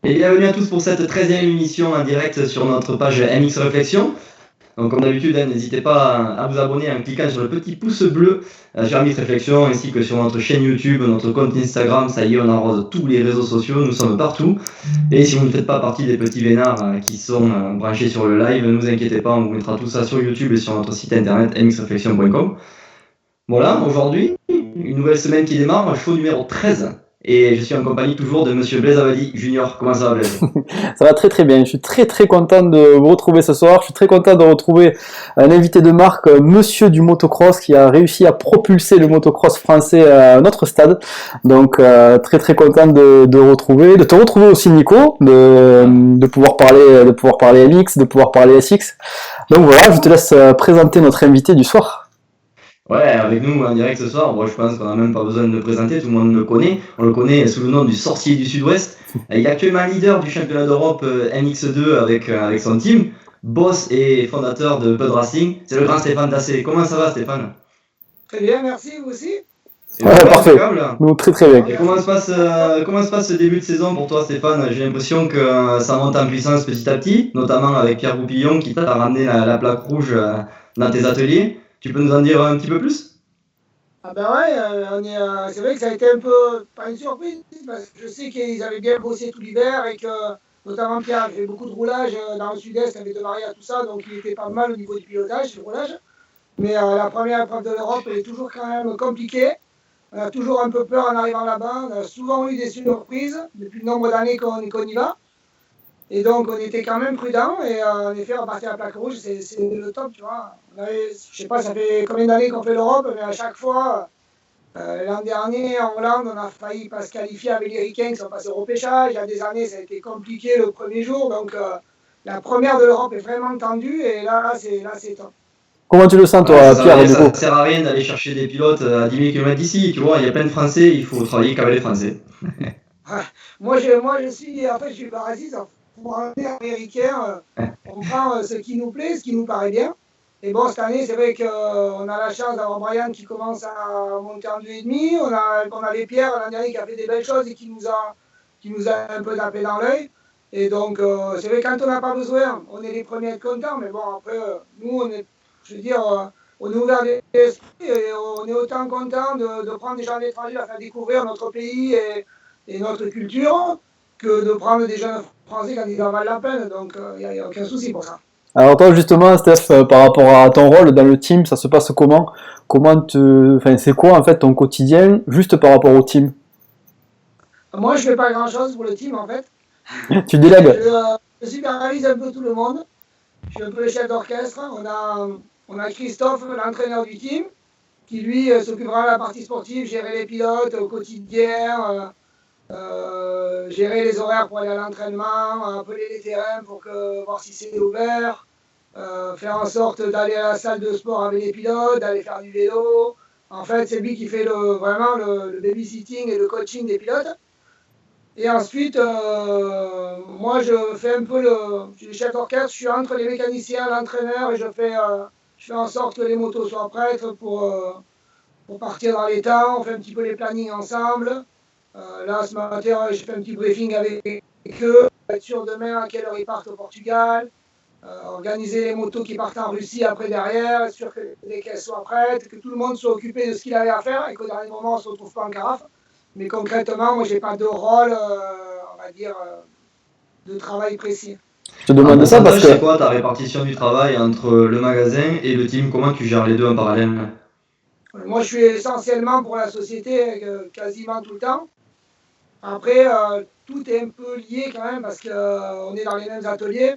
Et bienvenue à tous pour cette 13e émission en direct sur notre page MX Réflexion. Donc comme d'habitude, n'hésitez pas à vous abonner en cliquant sur le petit pouce bleu sur MX Réflexion ainsi que sur notre chaîne YouTube, notre compte Instagram. Ça y est, on arrose tous les réseaux sociaux, nous sommes partout. Et si vous ne faites pas partie des petits vénards qui sont branchés sur le live, ne vous inquiétez pas, on vous mettra tout ça sur YouTube et sur notre site internet mxreflexion.com. Voilà, aujourd'hui, une nouvelle semaine qui démarre, show numéro 13. Et je suis en compagnie toujours de Monsieur Blaise Abadi Junior. Comment ça va, Blaise? Ça va très très bien, je suis très très content de vous retrouver ce soir, je suis très content de retrouver un invité de marque, monsieur du motocross, qui a réussi à propulser le motocross français à notre stade. Donc très très content de te retrouver aussi Nico, de pouvoir parler MX, de pouvoir parler SX. Donc voilà, je te laisse présenter notre invité du soir. Ouais, avec nous en direct ce soir, je pense qu'on n'a même pas besoin de le présenter, tout le monde le connaît. On le connaît sous le nom du sorcier du Sud-Ouest. Il est actuellement leader du championnat d'Europe MX2 avec son team, boss et fondateur de Bud Racing. C'est le grand Stéphane Dassé. Comment ça va, Stéphane? Très bien, merci, vous aussi. Ouais, parfait. Nous, très très bien. Et comment se passe ce début de saison pour toi, Stéphane? J'ai l'impression que ça monte en puissance petit à petit, notamment avec Pierre Goupillon qui t'a ramené la plaque rouge dans tes ateliers. Tu peux nous en dire un petit peu plus? Ah ben ouais, c'est vrai que ça a été un peu, pas une surprise, parce que je sais qu'ils avaient bien bossé tout l'hiver et que, notamment Pierre, a fait beaucoup de roulage dans le sud-est avec de Maria, tout ça, donc il était pas mal au niveau du pilotage, du roulage. Mais la première épreuve de l'Europe, elle est toujours quand même compliquée. On a toujours un peu peur en arrivant là-bas. On a souvent eu des surprises depuis le nombre d'années qu'on y va. Et donc, on était quand même prudent. Et en effet, repartir à la plaque rouge, c'est le top, tu vois. Je sais pas, ça fait combien d'années qu'on fait l'Europe, mais à chaque fois, l'an dernier, en Hollande, on a failli pas se qualifier avec les Ricains qui sont passés au repêchage. Il y a des années, ça a été compliqué le premier jour. Donc, la première de l'Europe est vraiment tendue. Et là, c'est top. Comment tu le sens, toi, Pierre, du coup? Ça sert à rien d'aller chercher des pilotes à 10 000 km d'ici, tu vois. Il y a plein de Français, il faut travailler qu'avec les Français. Moi, je suis parasite. Pour un américain, on prend ce qui nous plaît, ce qui nous paraît bien. Et bon, cette année, c'est vrai qu'on a la chance d'avoir Brian qui commence à monter en 2,5. On a les Pierre l'an dernier qui a fait des belles choses et qui nous a un peu tapé dans l'œil. Et donc, c'est vrai, quand on n'a pas besoin, on est les premiers à être contents. Mais bon, après, nous, on est ouvert d'esprit et on est autant content de prendre des gens d'étrangers à faire découvrir notre pays et notre culture que de prendre des jeunes Français quand ils en valent la peine. Donc, il n'y a aucun souci pour ça. Alors toi justement, Steph, par rapport à ton rôle dans le team, ça se passe comment? C'est quoi en fait ton quotidien juste par rapport au team? Moi, je ne fais pas grand-chose pour le team en fait. Tu délègues? Je supervise un peu tout le monde. Je suis un peu le chef d'orchestre. On a Christophe, l'entraîneur du team, qui lui s'occupera de la partie sportive, gérer les pilotes au quotidien, gérer les horaires pour aller à l'entraînement, appeler les terrains pour voir si c'est ouvert, faire en sorte d'aller à la salle de sport avec les pilotes, d'aller faire du vélo. En fait, c'est lui qui fait vraiment le babysitting et le coaching des pilotes. Et ensuite, moi, je fais un peu je suis le chef d'orchestre, je suis entre les mécaniciens, l'entraîneur, et je fais en sorte que les motos soient prêtes pour partir dans les temps. On fait un petit peu les plannings ensemble. Là, ce matin, j'ai fait un petit briefing avec eux, être sûr demain à quelle heure ils partent au Portugal, organiser les motos qui partent en Russie après derrière, être sûr que les caisses soient prêtes, que tout le monde soit occupé de ce qu'il avait à faire et qu'au dernier moment, on ne se retrouve pas en carafe. Mais concrètement, moi, je n'ai pas de rôle, on va dire, de travail précis. Je te demande ça parce que... C'est quoi ta répartition du travail entre le magasin et le team? Comment tu gères les deux en parallèle? Moi, je suis essentiellement pour la société quasiment tout le temps. Après, tout est un peu lié quand même parce qu'on est dans les mêmes ateliers.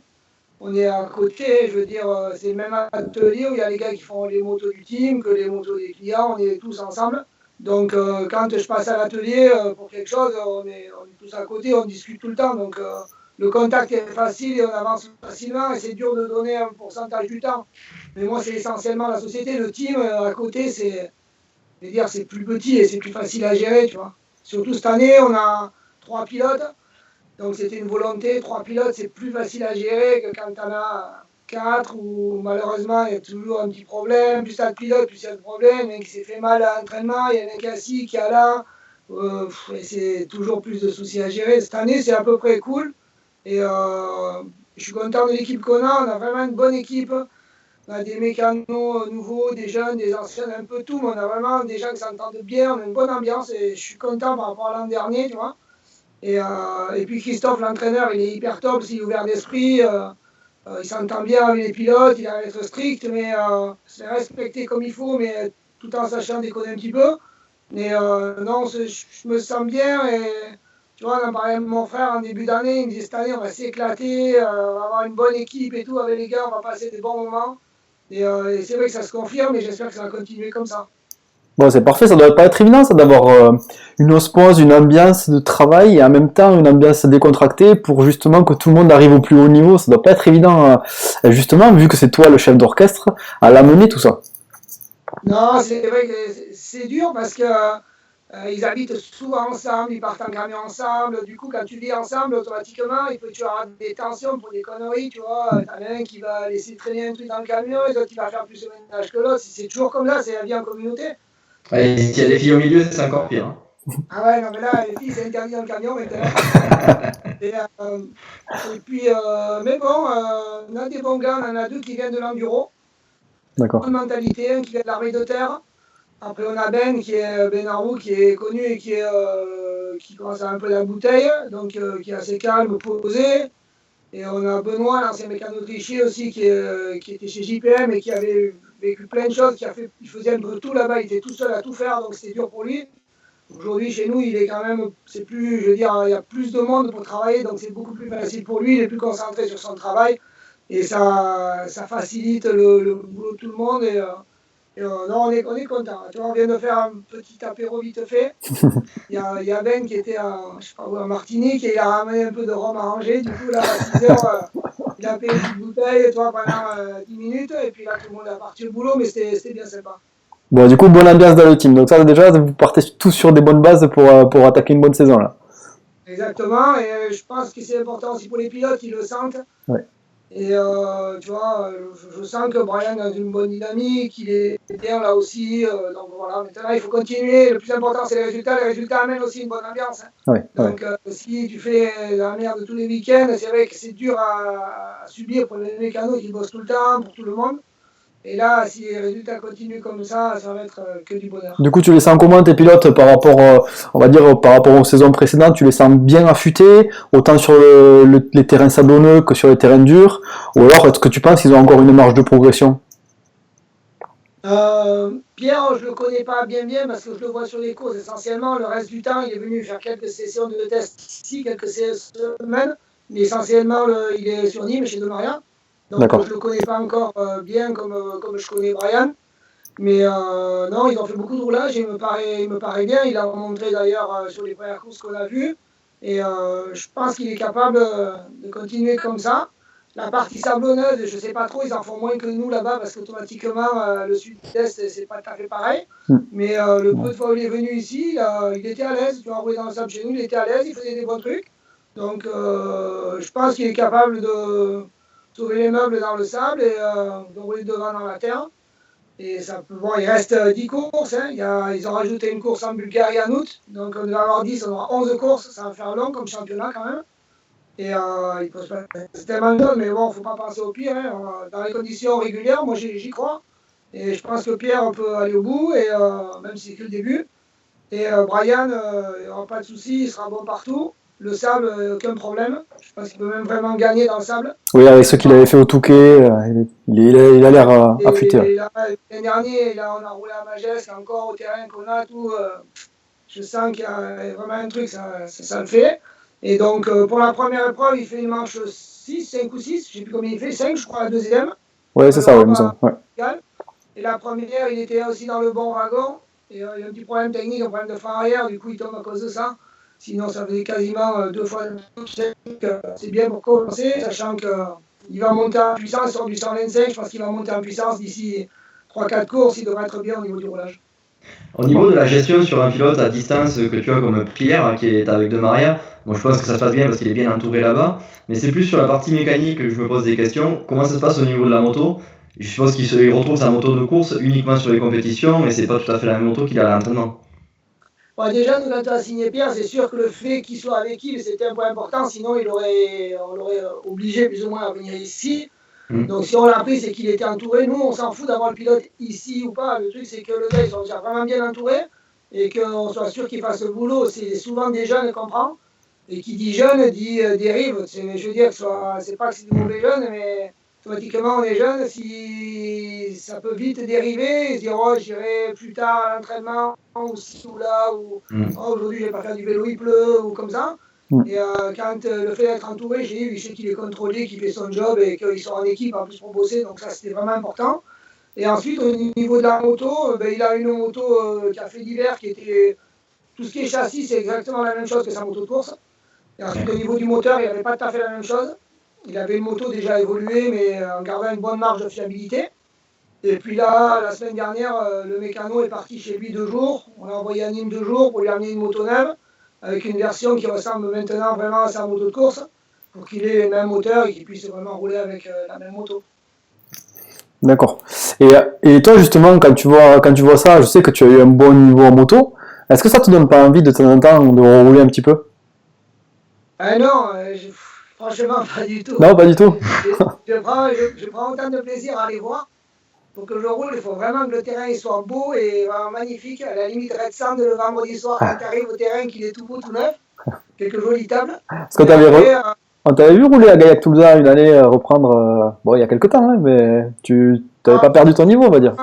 On est à côté, je veux dire, c'est le même atelier où il y a les gars qui font les motos du team, que les motos des clients, on est tous ensemble. Donc, quand je passe à l'atelier pour quelque chose, on est tous à côté, on discute tout le temps. Donc, le contact est facile et on avance facilement et c'est dur de donner un pourcentage du temps. Mais moi, c'est essentiellement la société. Le team, à côté, c'est plus petit et c'est plus facile à gérer, tu vois. Surtout cette année, on a 3 pilotes. Donc c'était une volonté, 3 pilotes, c'est plus facile à gérer que quand tu en as 4 où malheureusement il y a toujours un petit problème. Plus tu as de pilotes, plus il y a de problèmes. Il y a un qui s'est fait mal à l'entraînement, il y a un qui est assis, qui est là. Et c'est toujours plus de soucis à gérer. Cette année, c'est à peu près cool. Et je suis content de l'équipe qu'on a. On a vraiment une bonne équipe. On a des mécanos nouveaux, des jeunes, des anciens, un peu tout, mais on a vraiment des gens qui s'entendent bien. On a une bonne ambiance et je suis content par rapport à l'an dernier, tu vois. Et puis Christophe, l'entraîneur, il est hyper top, il est ouvert d'esprit. Il s'entend bien avec les pilotes, il a être strict, mais c'est respecté comme il faut, mais tout en sachant déconner un petit peu. Mais non, je me sens bien et tu vois, on en parlait avec mon frère en début d'année, il me disait cette année on va s'éclater, on va avoir une bonne équipe et tout avec les gars, on va passer des bons moments. Et c'est vrai que ça se confirme et j'espère que ça va continuer comme ça. Bon, c'est parfait, ça doit pas être évident, ça, d'avoir une osmose, une ambiance de travail et en même temps une ambiance décontractée pour justement que tout le monde arrive au plus haut niveau. Ça doit pas être évident, justement, vu que c'est toi le chef d'orchestre, à l'amener tout ça. Non, c'est vrai que c'est dur parce que ils habitent souvent ensemble, ils partent en camion ensemble. Du coup, quand tu vis ensemble, automatiquement, il peut y avoir des tensions pour des conneries, tu vois. T'en as un qui va laisser traîner un truc dans le camion et l'autre qui va faire plus de ménage que l'autre. C'est toujours comme ça, c'est la vie en communauté. Ouais, s'il y a des filles au milieu, c'est encore pire. Hein. Ah ouais, non, mais là, les filles, c'est interdit dans le camion maintenant. et, puis, mais bon, on a des bons gars, on en a deux qui viennent de l'enduro. D'accord. Bonne mentalité, un qui vient de l'armée de terre. Après, on a Ben qui est Ben Arou, qui est connu et qui commence à un peu la bouteille, donc qui est assez calme, posé. Et on a Benoît, l'ancien mécano triché aussi, qui était chez JPM et qui avait vécu plein de choses, il faisait un peu tout là-bas, il était tout seul à tout faire, donc c'était dur pour lui. Aujourd'hui, chez nous, il est quand même, c'est plus, je veux dire, il y a plus de monde pour travailler, donc c'est beaucoup plus facile pour lui, il est plus concentré sur son travail, et ça facilite le boulot de tout le monde, non, on est content. Tu vois, on vient de faire un petit apéro vite fait. Il y a Ben qui était je sais pas où, à Martinique et il a ramené un peu de rhum à Angers. Du coup, là, à 6 heures, il a payé une petite bouteille, tu vois, pendant 10 minutes. Et puis là, tout le monde est parti au boulot, mais c'était bien sympa. Bon, du coup, bonne ambiance dans le team. Donc ça, déjà, vous partez tous sur des bonnes bases pour attaquer une bonne saison, là. Exactement. Et je pense que c'est important aussi pour les pilotes, ils le sentent. Ouais. Et tu vois, je sens que Brian a une bonne dynamique, il est bien là aussi. Donc voilà, maintenant il faut continuer. Le plus important c'est les résultats. Les résultats amènent aussi une bonne ambiance. Hein. Ouais, donc si tu fais la merde tous les week-ends, c'est vrai que c'est dur à subir pour les mécanos qui bossent tout le temps, pour tout le monde. Et là, si les résultats continuent comme ça va être que du bonheur. Du coup, tu les sens comment tes pilotes par rapport, on va dire, par rapport aux saisons précédentes? Tu les sens bien affûtés, autant sur les terrains sablonneux que sur les terrains durs? Ou alors, est-ce que tu penses qu'ils ont encore une marge de progression? Pierre, je le connais pas bien parce que je le vois sur les courses essentiellement. Le reste du temps, il est venu faire quelques sessions de test ici, quelques semaines. Mais essentiellement, il est sur Nîmes, chez Demaria. Donc je ne le connais pas encore bien comme je connais Brian. Mais non, ils ont fait beaucoup de roulage et il me paraît bien. Il a montré d'ailleurs sur les premières courses qu'on a vues. Et je pense qu'il est capable de continuer comme ça. La partie sablonneuse, je ne sais pas trop, ils en font moins que nous là-bas parce qu'automatiquement, le sud-est, c'est pas tout à fait pareil. Mais le peu de fois où il est venu ici, il était à l'aise. Tu vois, rouler dans le sable chez nous, il était à l'aise, il faisait des bons trucs. Donc je pense qu'il est capable de sauver les meubles dans le sable et de rouler devant dans la terre. Et ça peut, bon, il reste 10 courses. Hein. Ils ont rajouté une course en Bulgarie en août. Donc on va avoir 10, on aura 11 courses. Ça va faire long comme championnat quand même. Et il peut se passer tellement de choses, mais bon, il ne faut pas penser au pire. Hein. Dans les conditions régulières, moi j'y crois. Et je pense que Pierre peut aller au bout, et même si c'est que le début. Et Brian, il n'y aura pas de souci, il sera bon partout. Le sable, aucun problème. Je pense qu'il peut même vraiment gagner dans le sable. Oui, avec ce qu'il avait fait au Touquet, il a l'air affûté. L'année dernière, on a roulé à Majesque, encore au terrain qu'on a, tout. Je sens qu'il y a vraiment un truc, ça le fait. Et donc, pour la première épreuve, il fait une manche 6, 5 ou 6, je ne sais plus combien il fait, 5, je crois, la deuxième. Oui, c'est ça, oui, ça. Ouais. Et la première, il était aussi dans le bon wagon. Et il y a un petit problème technique, un problème de frein arrière, du coup, il tombe à cause de ça. Sinon, ça faisait quasiment 2 fois. C'est bien pour commencer, sachant qu'il va monter en puissance sur du 125. Je pense qu'il va monter en puissance d'ici 3-4 courses. Il devrait être bien au niveau du roulage. Au niveau de la gestion sur un pilote à distance que tu as comme Pierre, qui est avec Demaria, bon, je pense que ça se passe bien parce qu'il est bien entouré là-bas. Mais c'est plus sur la partie mécanique que je me pose des questions. Comment ça se passe au niveau de la moto? Je suppose qu'il retrouve sa moto de course uniquement sur les compétitions, mais c'est pas tout à fait la même moto qu'il a à l'entraînement. Bon, déjà, nous, quand on a signé Pierre, c'est sûr que le fait qu'il soit avec qui, c'était un point important, sinon on l'aurait obligé plus ou moins à venir ici. Donc si on l'a pris, c'est qu'il était entouré. Nous, on s'en fout d'avoir le pilote ici ou pas. Le truc, c'est que le gars, ils sont déjà vraiment bien entourés et qu'on soit sûr qu'il fasse le boulot. C'est souvent des jeunes qu'on prend. Et qui dit jeune, dit dérive. Je veux dire, c'est pas que c'est de mauvais jeunes, mais automatiquement, on est jeune. Si ça peut vite dériver, et se dire, oh, j'irai plus tard à l'entraînement, ou ci ou là, ou oh, aujourd'hui, je vais pas faire du vélo, il pleut, ou comme ça. Et quand le fait d'être entouré, il sait qu'il est contrôlé, qu'il fait son job et qu'ils sont en équipe en plus pour bosser, donc ça c'était vraiment important. Et ensuite, au niveau de la moto, il a une moto qui a fait d'hiver, qui était. Tout ce qui est châssis, c'est exactement la même chose que sa moto de course. Et ensuite, au niveau du moteur, il n'avait pas tout à fait la même chose. Il avait une moto déjà évoluée, mais en gardant une bonne marge de fiabilité. Et puis là, la semaine dernière, le mécano est parti chez lui 2 jours. On a envoyé à Nîmes 2 jours pour lui amener une moto neuve, avec une version qui ressemble maintenant vraiment à sa moto de course, pour qu'il ait le même moteur et qu'il puisse vraiment rouler avec la même moto. D'accord. Et toi, justement, quand tu vois ça, je sais que tu as eu un bon niveau en moto. Est-ce que ça te donne pas envie de temps en temps de rouler un petit peu? Non, franchement, pas du tout. Non, pas du tout. Je prends autant de plaisir à aller voir. Pour que je roule, il faut vraiment que le terrain il soit beau et magnifique. À la limite, Red Sand le vendredi soir, quand tu arrives au terrain, qu'il est tout beau, tout neuf. Quelques jolies tables. Parce que on t'avait vu rouler à Gaillac-Toulouse une année, reprendre, bon, il y a quelques temps, hein, mais tu n'avais pas perdu ton niveau, on va dire.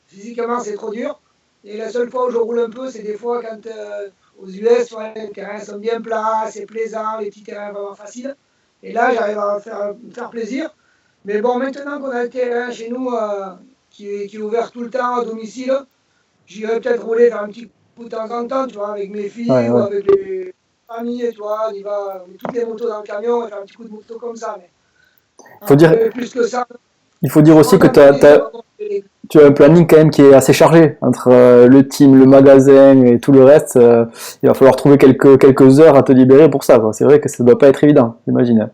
Physiquement, c'est trop dur. Et la seule fois où je roule un peu, c'est des fois quand aux US, les terrains sont bien plats, c'est plaisant, les petits terrains vraiment faciles. Et là, j'arrive à me faire plaisir. Mais bon, maintenant qu'on a le terrain chez nous qui est ouvert tout le temps à domicile, j'irai peut-être rouler faire un petit coup de temps en temps, tu vois, avec mes filles ou avec les familles, tu vois, on y va, on met toutes les motos dans le camion et faire un petit coup de moto comme ça. Mais plus que ça. Il faut dire aussi que tu as un planning quand même qui est assez chargé entre le team, le magasin et tout le reste. Il va falloir trouver quelques heures à te libérer pour ça, quoi. C'est vrai que ça ne doit pas être évident, j'imagine.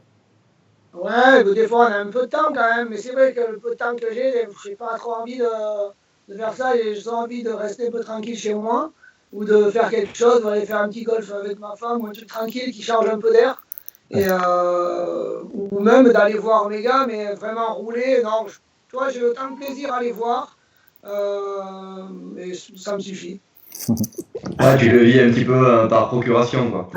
Ouais, des fois on a un peu de temps quand même, mais c'est vrai que le peu de temps que j'ai pas trop envie de faire ça, j'ai juste envie de rester un peu tranquille chez moi, ou de faire quelque chose, d'aller faire un petit golf avec ma femme, ou un truc tranquille qui change un peu d'air, et ou même d'aller voir mes gars, mais vraiment rouler, non, tu vois, j'ai autant de plaisir à les voir, et ça me suffit. Ouais, tu le vis un petit peu par procuration, quoi.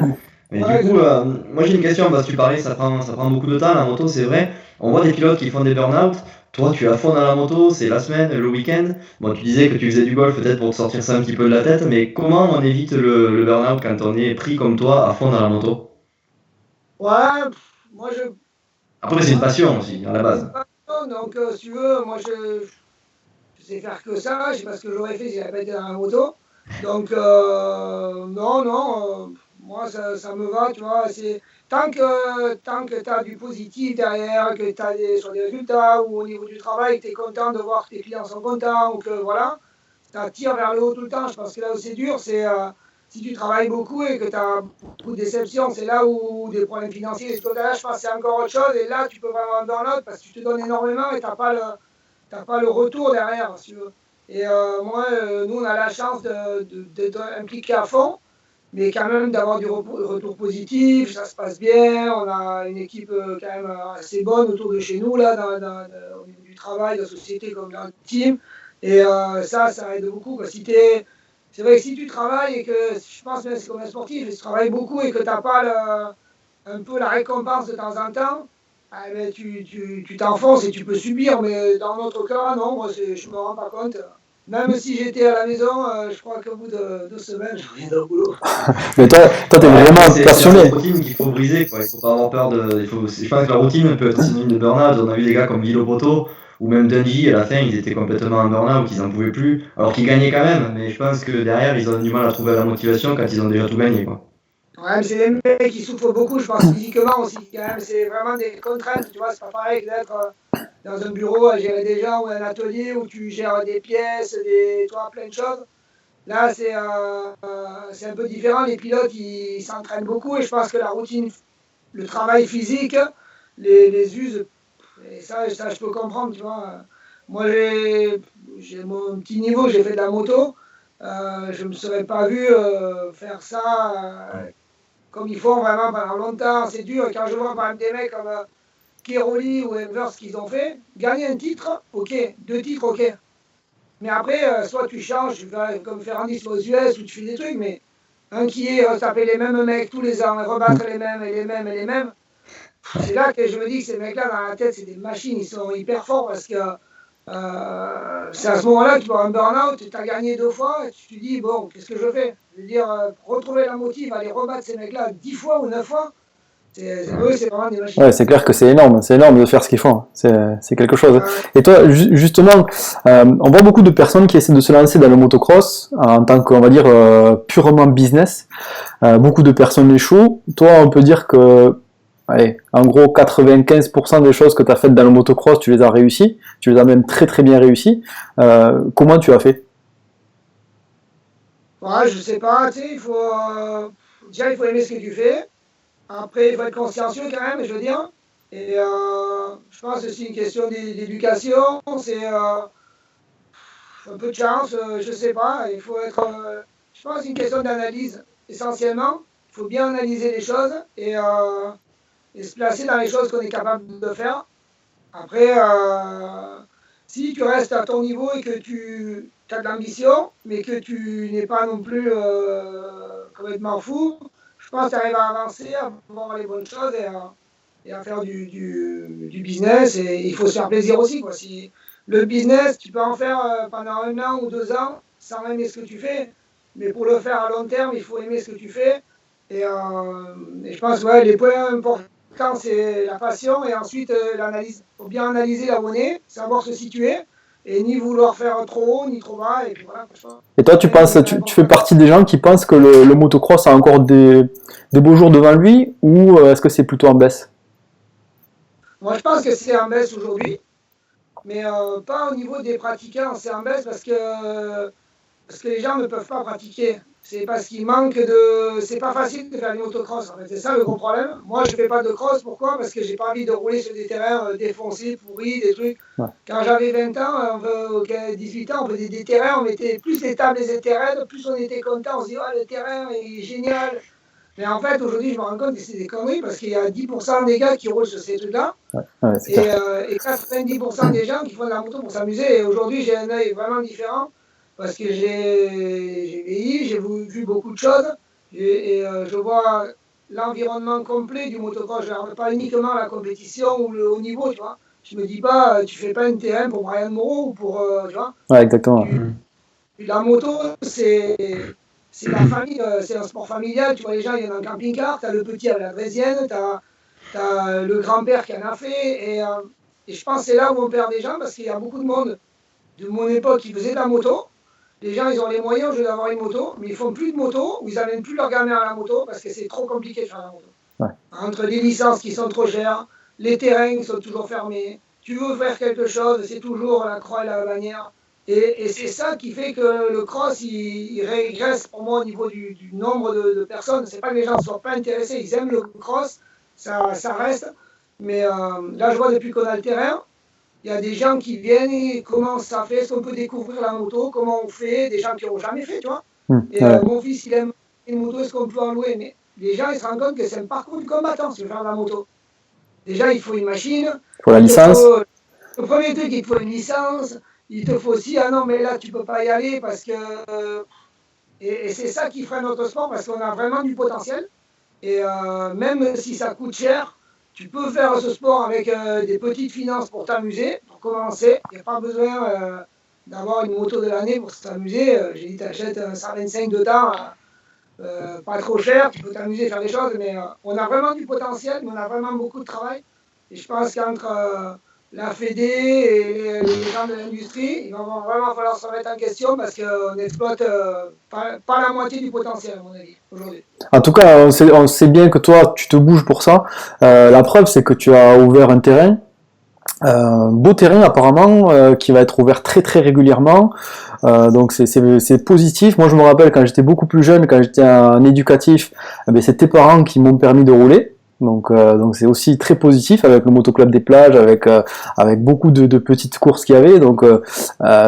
Mais Ouais, du coup, moi j'ai une question, parce que tu parlais, ça prend beaucoup de temps la moto, c'est vrai. On voit des pilotes qui font des burn-out. Toi, tu es à fond dans la moto, c'est la semaine, le week-end. Bon, tu disais que tu faisais du golf peut-être pour te sortir ça un petit peu de la tête, mais comment on évite le burn-out quand on est pris comme toi à fond dans la moto? ouais, moi je. Après, c'est une passion aussi, à la base. Donc, si tu veux, moi je sais faire que ça, je sais pas ce que j'aurais fait si j'avais pas été dans la moto. Donc, non, moi ça me va, tu vois. Tant que tu as du positif derrière, que tu as sur des résultats ou au niveau du travail, tu es content de voir que tes clients sont contents ou que voilà, ça tire vers le haut tout le temps. Je pense que là où c'est dur, c'est si tu travailles beaucoup et que tu as beaucoup de déceptions, c'est là où des problèmes financiers, et tout là, je pense que c'est encore autre chose. Et là, tu peux vraiment dans l'autre parce que tu te donnes énormément et tu n'as pas le retour derrière, si tu veux. Et moi, nous, on a la chance d'être impliqués à fond, mais quand même d'avoir du retour positif, ça se passe bien, on a une équipe quand même assez bonne autour de chez nous, là, au niveau du travail, de la société comme dans le team. Et ça aide beaucoup. Quoi. C'est vrai que si tu travailles et que, je pense même c'est comme un sportif, si tu travailles beaucoup et que tu n'as pas un peu la récompense de temps en temps, ah, ben, tu t'enfonces et tu peux subir, mais dans notre cas, non, moi je ne me rends pas compte. Même si j'étais à la maison, je crois qu'au bout de 2 semaines, je reviens au boulot. Mais toi, t'es vraiment passionné. C'est la routine qu'il faut briser, quoi. Il faut pas avoir peur de. Je pense que la routine peut être synonyme de burn-out. On a vu des gars comme Guido Poto ou même Dungey, à la fin, ils étaient complètement en burn-out, ils n'en pouvaient plus. Alors qu'ils gagnaient quand même, mais je pense que derrière, ils ont du mal à trouver la motivation quand ils ont déjà tout gagné, quoi. Ouais, mais c'est des mecs qui souffrent beaucoup, je pense, physiquement aussi. Quand même, c'est vraiment des contraintes, tu vois. C'est pas pareil que d'être dans un bureau à gérer des gens ou un atelier où tu gères des pièces, tu vois, plein de choses. Là, c'est un peu différent. Les pilotes, ils s'entraînent beaucoup et je pense que la routine, le travail physique, les use. Et ça, je peux comprendre, tu vois. Moi, j'ai mon petit niveau, j'ai fait de la moto. je ne me serais pas vu faire ça comme ils font vraiment pendant longtemps. C'est dur. Quand je vois par exemple des mecs comme Keroli ou Evers ce qu'ils ont fait, gagner un titre, ok. 2 titres, ok. Mais après, soit tu changes, tu fais comme Ferrandis aux US, ou tu fais des trucs, mais un qui est taper les mêmes mecs tous les ans, et rebattre les mêmes, et les mêmes, et les mêmes, c'est là que je me dis que ces mecs-là, dans la tête, c'est des machines, ils sont hyper forts, parce que c'est à ce moment-là que tu peux avoir un burn-out, tu as gagné 2 fois, et tu te dis, bon, qu'est-ce que je fais? Je veux dire, retrouver la motive, aller rebattre ces mecs-là 10 fois ou 9 fois, eux, c'est vraiment des machines. Ouais, c'est clair que c'est énorme de faire ce qu'ils font. C'est quelque chose. Et toi, justement, on voit beaucoup de personnes qui essaient de se lancer dans le motocross en tant qu'on va dire purement business. Beaucoup de personnes échouent. Toi, on peut dire que, allez, en gros, 95% des choses que tu as faites dans le motocross, tu les as réussies. Tu les as même très très bien réussies. Comment tu as fait? Ouais, je sais pas, tu sais, déjà, il faut aimer ce que tu fais. Après, il faut être consciencieux quand même, je veux dire. Et je pense que c'est une question d'éducation, c'est un peu de chance, je sais pas. Il faut être, je pense que c'est une question d'analyse, essentiellement. Il faut bien analyser les choses et se placer dans les choses qu'on est capable de faire. Après, si tu restes à ton niveau et que tu as de l'ambition, mais que tu n'es pas non plus complètement fou, je pense que tu arrives à avancer, à voir les bonnes choses et à faire du business. Et il faut se faire plaisir aussi, quoi. Si le business, tu peux en faire pendant 1 an ou 2 ans sans aimer ce que tu fais. Mais pour le faire à long terme, il faut aimer ce que tu fais. Et je pense que ouais, les points importants, c'est la passion et ensuite l'analyse. Il faut bien analyser là où on est, savoir se situer. Et ni vouloir faire trop haut, ni trop bas. Et puis voilà, et toi, tu fais partie des gens qui pensent que le motocross a encore des beaux jours devant lui, ou est-ce que c'est plutôt en baisse? moi, je pense que c'est en baisse aujourd'hui, mais pas au niveau des pratiquants. C'est en baisse parce que les gens ne peuvent pas pratiquer. C'est parce qu'il manque de. C'est pas facile de faire du motocross, en fait. C'est ça le gros problème. Moi, je fais pas de cross. Pourquoi? Parce que j'ai pas envie de rouler sur des terrains défoncés, pourris, des trucs. Ouais. Quand j'avais 20 ans, 18 ans, on faisait des terrains, on mettait plus les tables les étaient raides, plus on était content. On se dit, oh, le terrain est génial. Mais en fait, aujourd'hui, je me rends compte que c'est des conneries parce qu'il y a 10% des gars qui roulent sur ces trucs-là et 90% des gens qui font de la moto pour s'amuser. Et aujourd'hui, j'ai un œil vraiment différent parce que j'ai vieilli, j'ai vu beaucoup de choses et je vois l'environnement complet du motocross. Je ne regarde pas uniquement la compétition ou le haut niveau, tu vois. Je me dis pas, tu fais pas un terrain pour Brian Moreau ou pour, tu vois. Ouais, exactement. La moto, c'est la famille, c'est un sport familial. Tu vois, les gens, il y en a en camping-car, tu as le petit avec la draisienne, tu as le grand-père qui en a fait. Et je pense que c'est là où on perd des gens parce qu'il y a beaucoup de monde de mon époque qui faisait de la moto. Les gens, ils ont les moyens au lieu d'avoir une moto, mais ils font plus de moto ou ils n'amènent plus leur gamin à la moto parce que c'est trop compliqué de faire la moto. Ouais. Entre les licences qui sont trop chères, les terrains qui sont toujours fermés, tu veux faire quelque chose, c'est toujours la croix et la bannière. Et c'est ça qui fait que le cross, il régresse pour moi au niveau du nombre de personnes. C'est pas que les gens ne soient pas intéressés, ils aiment le cross, ça reste. Mais là, je vois depuis qu'on a le terrain, il y a des gens qui viennent et comment ça fait, est-ce qu'on peut découvrir la moto, comment on fait, des gens qui n'ont jamais fait, tu vois. Et mon fils, il aime une moto, est-ce qu'on peut en louer? Mais les gens, ils se rendent compte que c'est un parcours du combattant, si tu veux faire de la moto. Déjà, il faut une machine. Il faut la licence. Le premier truc, il te faut une licence. Il te faut aussi, ah non, mais là, tu peux pas y aller parce que. Et c'est ça qui ferait notre sport parce qu'on a vraiment du potentiel. Et même si ça coûte cher, tu peux faire ce sport avec des petites finances pour t'amuser, pour commencer. Il n'y a pas besoin d'avoir une moto de l'année pour s'amuser. J'ai dit, t'achètes un 125 dedans, pas trop cher, tu peux t'amuser, faire des choses. Mais on a vraiment du potentiel, mais on a vraiment beaucoup de travail. Et je pense qu'entre la Fédé et les gens de l'industrie, il va vraiment falloir se remettre en question parce qu'on n'exploite pas la moitié du potentiel, à mon avis, aujourd'hui. En tout cas, on sait bien que toi, tu te bouges pour ça. La preuve, c'est que tu as ouvert un terrain, beau terrain apparemment, qui va être ouvert très très régulièrement. Donc c'est positif. Moi, je me rappelle quand j'étais beaucoup plus jeune, quand j'étais en éducatif, c'est tes parents qui m'ont permis de rouler. Donc c'est aussi très positif avec le motoclub des plages, avec beaucoup de petites courses qu'il y avait. Donc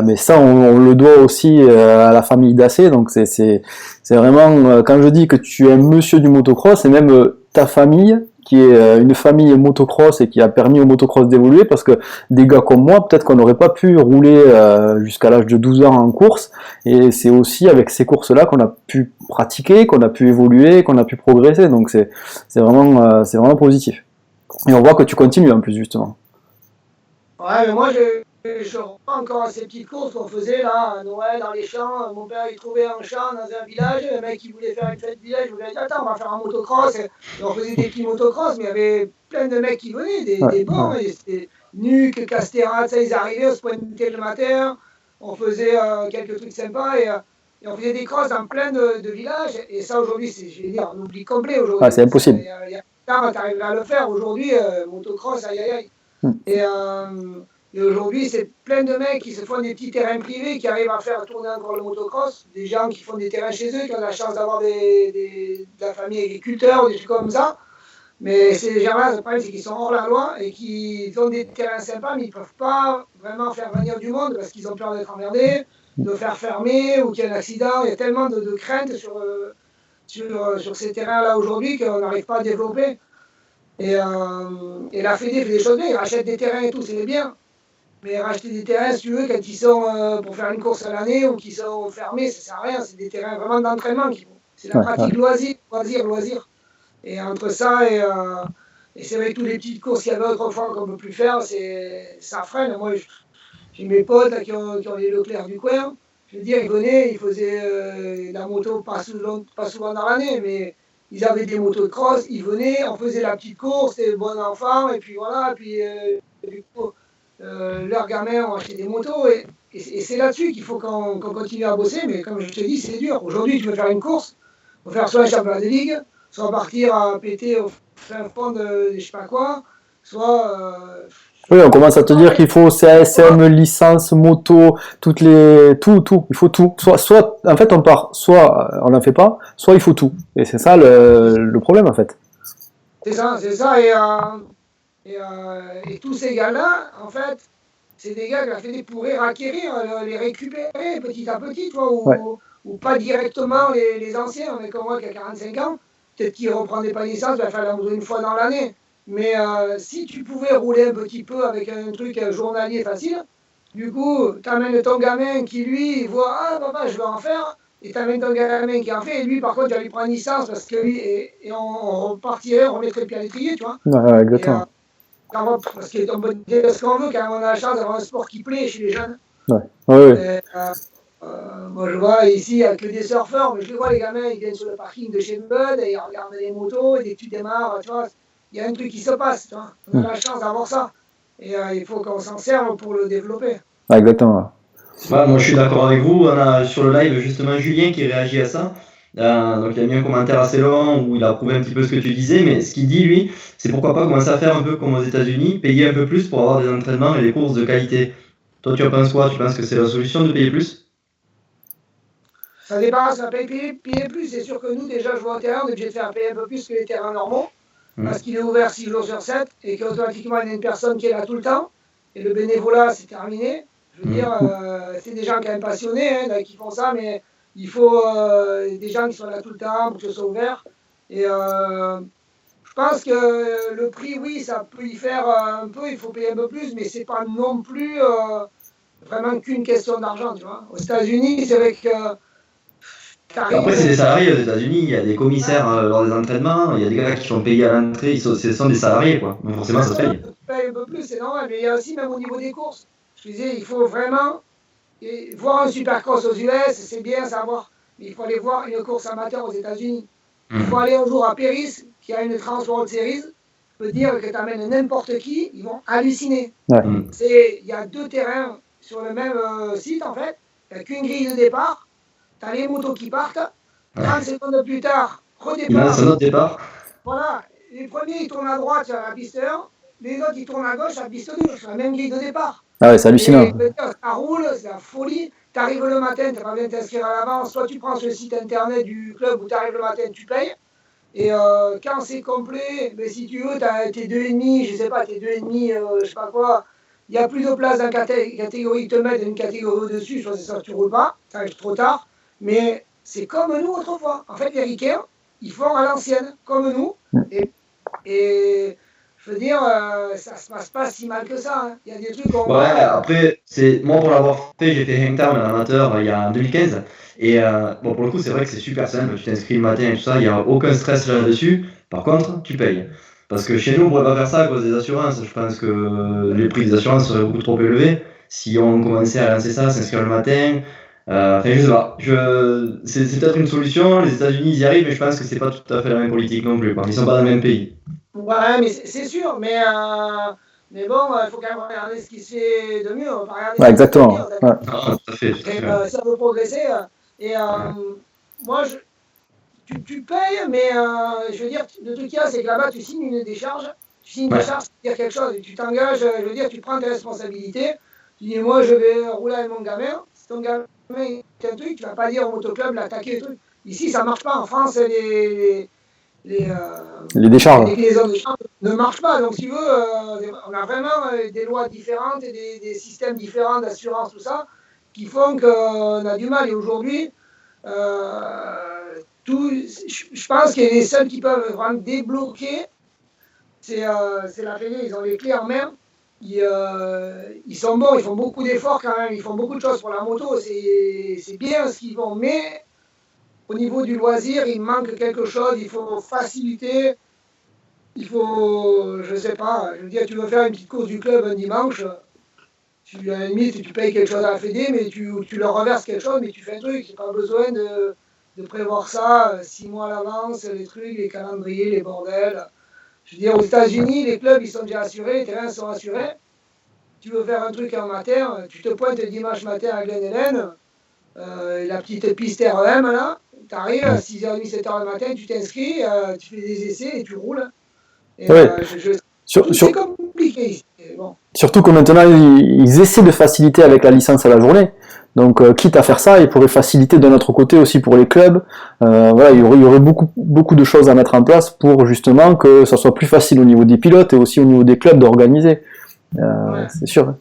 mais ça on le doit aussi à la famille Dassé. Donc c'est vraiment quand je dis que tu es un monsieur du motocross, c'est même ta famille qui est une famille motocross et qui a permis au motocross d'évoluer, parce que des gars comme moi, peut-être qu'on n'aurait pas pu rouler jusqu'à l'âge de 12 ans en course, et c'est aussi avec ces courses-là qu'on a pu pratiquer, qu'on a pu évoluer, qu'on a pu progresser. Donc c'est vraiment positif. Et on voit que tu continues en plus, justement. Ouais, mais moi, je reprends encore à ces petites courses qu'on faisait là, à Noël, dans les champs. Mon père, il trouvait un champ dans un village. Le mec, il voulait faire une fête de village. Je lui ai dit, attends, on va faire un motocross. Et on faisait des petits motocross, mais il y avait plein de mecs qui venaient, Ouais, des bons. ouais. Et c'était Nuc, Castérat, ça, ils arrivaient, on se pointait le matin. On faisait quelques trucs sympas et on faisait des crosses dans plein de villages. Et ça, aujourd'hui, je vais dire, un oubli complet Ouais, aujourd'hui. c'est impossible. Il y a longtemps, t'arrives à le faire. Aujourd'hui, motocross, aïe aïe aïe. Hmm. Et aujourd'hui, c'est plein de mecs qui se font des petits terrains privés, qui arrivent à faire tourner encore le motocross. Des gens qui font des terrains chez eux, qui ont la chance d'avoir de la famille agriculteur ou des trucs comme ça. Mais ces gens-là, le problème, c'est qu'ils sont hors la loi et qu'ils ont des terrains sympas, mais ils ne peuvent pas vraiment faire venir du monde parce qu'ils ont peur d'être emmerdés, de faire fermer ou qu'il y ait un accident. Il y a tellement de craintes sur ces terrains-là aujourd'hui qu'on n'arrive pas à développer. Et la Fédé fait des choses bien, ils rachètent des terrains et tout, c'est bien. Mais racheter des terrains, si tu veux, quand ils sont pour faire une course à l'année ou qu'ils sont fermés, ça sert à rien. C'est des terrains vraiment d'entraînement qu'il faut. C'est la Ouais, ouais. pratique loisir. Et entre ça et c'est vrai que toutes les petites courses qu'il y avait autrefois qu'on ne peut plus faire, ça freine. Moi, j'ai mes potes là, qui ont les Leclerc du coin. Je veux dire, ils venaient, ils faisaient la moto pas souvent dans l'année, mais ils avaient des motos de cross, ils venaient, on faisait la petite course, c'était bon enfant, et puis voilà, et puis du coup, leurs gamins ont acheté des motos, et c'est là-dessus qu'il faut qu'on continue à bosser, mais comme je te dis, c'est dur. Aujourd'hui, tu veux faire une course, il faut faire soit un championnat de ligue, soit partir à péter au fin fond de je sais pas quoi, soit. Oui, on commence à te dire qu'il faut CASM, licence, moto, tout. Il faut tout. En fait, on part, soit on n'en fait pas, soit il faut tout. Et c'est ça le problème, en fait. C'est ça, et tous ces gars-là, en fait, c'est des gars que la Fédé pourrait acquérir, les récupérer petit à petit, tu vois, Ouais. ou pas directement les anciens, mais comme moi qui a 45 ans, peut-être qu'ils ne reprenaient pas licence, il va falloir une fois dans l'année. Mais si tu pouvais rouler un petit peu avec un truc journalier facile, du coup, tu amènes ton gamin qui, lui, voit, ah papa, je vais en faire, et tu amènes ton gamin qui en fait, et lui, par contre, tu vas lui prendre une licence, parce que lui, et on repartirait, on remettrait le pied à l'étrier, tu vois. Ouais, ouais, Et, exactement. parce qu'on peut dire ce qu'on veut quand on a la chance d'avoir un sport qui plaît chez les jeunes. Ouais. Ouais, ouais. Et, moi, je vois ici, il n'y a que des surfeurs, mais je les vois, les gamins, ils viennent sur le parking de chez Bud et ils regardent les motos, et dès que tu démarres, tu vois, il y a un truc qui se passe, tu vois. On a la chance d'avoir ça. Et il faut qu'on s'en serve pour le développer. Ouais, exactement. Ouais, moi je suis d'accord avec vous. On a sur le live justement Julien qui réagit à ça. Donc il a mis un commentaire assez long où il a prouvé un petit peu ce que tu disais, mais ce qu'il dit lui, c'est pourquoi pas commencer à faire un peu comme aux États-Unis, payer un peu plus pour avoir des entraînements et des courses de qualité. Toi tu en penses quoi? Tu penses que c'est la solution de payer plus? Ça dépend, ça paye plus. C'est sûr que nous, déjà, je vois au terrain, on est obligé de faire payer un peu plus que les terrains normaux, parce qu'il est ouvert 6 jours sur 7 et qu'automatiquement, il y a une personne qui est là tout le temps. Et le bénévolat, c'est terminé. Je veux dire, c'est des gens quand même passionnés qui font ça, mais il faut des gens qui sont là tout le temps pour que ce soit ouvert. Et je pense que le prix, oui, ça peut y faire un peu, il faut payer un peu plus, mais c'est pas non plus vraiment qu'une question d'argent, tu vois. Aux États-Unis, c'est vrai que Après, c'est t'arrives. des salariés aux États-Unis, il y a des commissaires lors des entraînements, il y a des gars qui sont payés à l'entrée, ce sont des salariés, quoi. Donc forcément, ça se paye. Tu payes un peu plus, c'est normal, mais il y a aussi, même au niveau des courses, je disais, il faut vraiment voir un supercross aux US, c'est bien savoir, mais il faut aller voir une course amateur aux États-Unis. Il faut aller un jour à Paris, qui a une Trans World Series, je peux dire que tu amènes n'importe qui, ils vont halluciner. Ouais. Il y a 2 terrains sur le même site, en fait, il n'y a qu'une grille de départ, tu as les motos qui partent, 30 secondes plus tard, Il en a redépart. son autre départ. Voilà, les premiers ils tournent à droite sur la piste 1, les autres ils tournent à gauche sur la piste 2, sur la même grille de départ. Ah ouais, c'est hallucinant. Et ça roule, c'est la folie. Tu arrives le matin, tu n'as pas besoin de t'inscrire à l'avance, soit tu prends sur le site internet du club où tu arrives le matin, tu payes. Et quand c'est complet, ben, si tu veux, tu as tes 2,5, je sais pas, tes 2,5, je sais pas quoi. Il y a plus de place dans la catégorie que te mettent une catégorie au-dessus, soit c'est ça, tu roules pas, ça arrive trop tard. Mais c'est comme nous autrefois. En fait, les ricains, ils font à l'ancienne, comme nous. Et je veux dire, ça se passe pas si mal que ça. Hein. Il y a des trucs qu'on Ouais, après, moi pour l'avoir fait, j'ai fait Hangtown en amateur il y a en 2015. Et bon, pour le coup, c'est vrai que c'est super simple. Tu t'inscris le matin et tout ça, il n'y a aucun stress là-dessus. Par contre, tu payes. Parce que chez nous, on ne pourrait pas faire ça à cause des assurances. Je pense que les prix des assurances seraient beaucoup trop élevés si on commençait à lancer ça, s'inscrire le matin. Enfin, je sais pas. C'est peut-être une solution. Les États-Unis, ils y arrivent, mais je pense que c'est pas tout à fait la même politique non plus, quoi. Ils sont pas dans le même pays. Ouais, mais c'est sûr. Mais bon, il faut quand même regarder ce qui se fait de mieux. On va pas regarder Ouais, ce qui se fait de exactement. pire. Ouais. Ah, tout à fait, tout à Et fait. ça veut progresser. Et moi, tu payes, mais je veux dire, le truc qu'il y a, c'est que là-bas, tu signes une décharge. Tu signes une Ouais. décharge, c'est dire quelque chose. Et tu t'engages, je veux dire, tu prends tes responsabilités. Tu dis, moi, je vais rouler avec mon gamin. Si ton gamin fait un truc, tu vas pas dire au motoclub, l'attaquer et tout. Ici, ça marche pas. En France, les décharges. déclinaisons de charges ne marchent pas. Donc, si tu veux, on a vraiment des lois différentes et des systèmes différents d'assurance, tout ça, qui font qu'on a du mal. Et aujourd'hui, je pense que les seuls qui peuvent vraiment débloquer, c'est la Fédé. Ils ont les clés en main. Ils sont bons, ils font beaucoup d'efforts quand même, ils font beaucoup de choses pour la moto. C'est bien ce qu'ils font. Mais au niveau du loisir, il manque quelque chose. Il faut faciliter. Il faut, je sais pas, je veux dire, tu veux faire une petite course du club un dimanche, à la limite, tu payes quelque chose à la Fédé, mais tu leur reverses quelque chose, mais tu fais un truc. Tu n'as pas besoin de prévoir ça 6 mois à l'avance, les trucs, les calendriers, les bordels. Je veux dire, aux États-Unis, les clubs, ils sont déjà assurés, les terrains sont assurés. Tu veux faire un truc en matin, tu te pointes le dimanche matin à Glen Helen, la petite piste REM, là, tu arrives à 6h30, 7h du matin, tu t'inscris, tu fais des essais et tu roules. Et Ouais. c'est compliqué ici. Bon. Surtout que maintenant, ils essaient de faciliter avec la licence à la journée. Donc, quitte à faire ça, ils pourraient faciliter d'un autre côté aussi pour les clubs. Voilà, il y aurait beaucoup de choses à mettre en place pour justement que ça soit plus facile au niveau des pilotes et aussi au niveau des clubs d'organiser. Ouais. C'est sûr.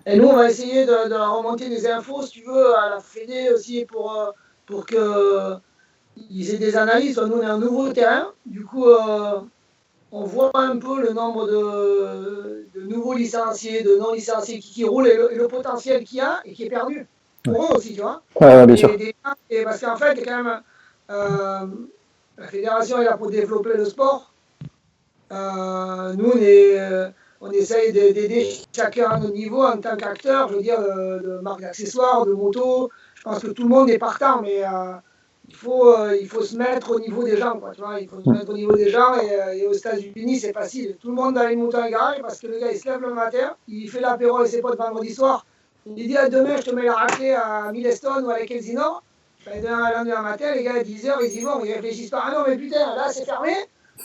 Et nous, on va essayer de leur remonter des infos, si tu veux, à la Fédé aussi pour qu'ils aient des analyses. Nous, on est un nouveau terrain. Du coup, on voit un peu le nombre de nouveaux licenciés, de non-licenciés qui roulent et le potentiel qu'il y a et qui est perdu. Pour eux aussi, tu vois. Ouais, bien sûr. Et parce qu'en fait, quand même, la fédération est là pour développer le sport. Nous, on essaye d'aider chacun à notre niveau en tant qu'acteur, je veux dire, de marque d'accessoires, de moto. Je pense que tout le monde est partant, mais il faut se mettre au niveau des gens, quoi, tu vois, il faut se mettre au niveau des gens et aux États-Unis, c'est facile. Tout le monde a une moto en garage parce que le gars, il se lève le matin, il fait l'apéro avec ses potes vendredi soir, il dit demain, je te mets la raclée à Millestone ou à la Kelsinore. Le lendemain matin, les gars, à 10h, ils y vont, ils réfléchissent pas. Ah non, mais putain, là, c'est fermé.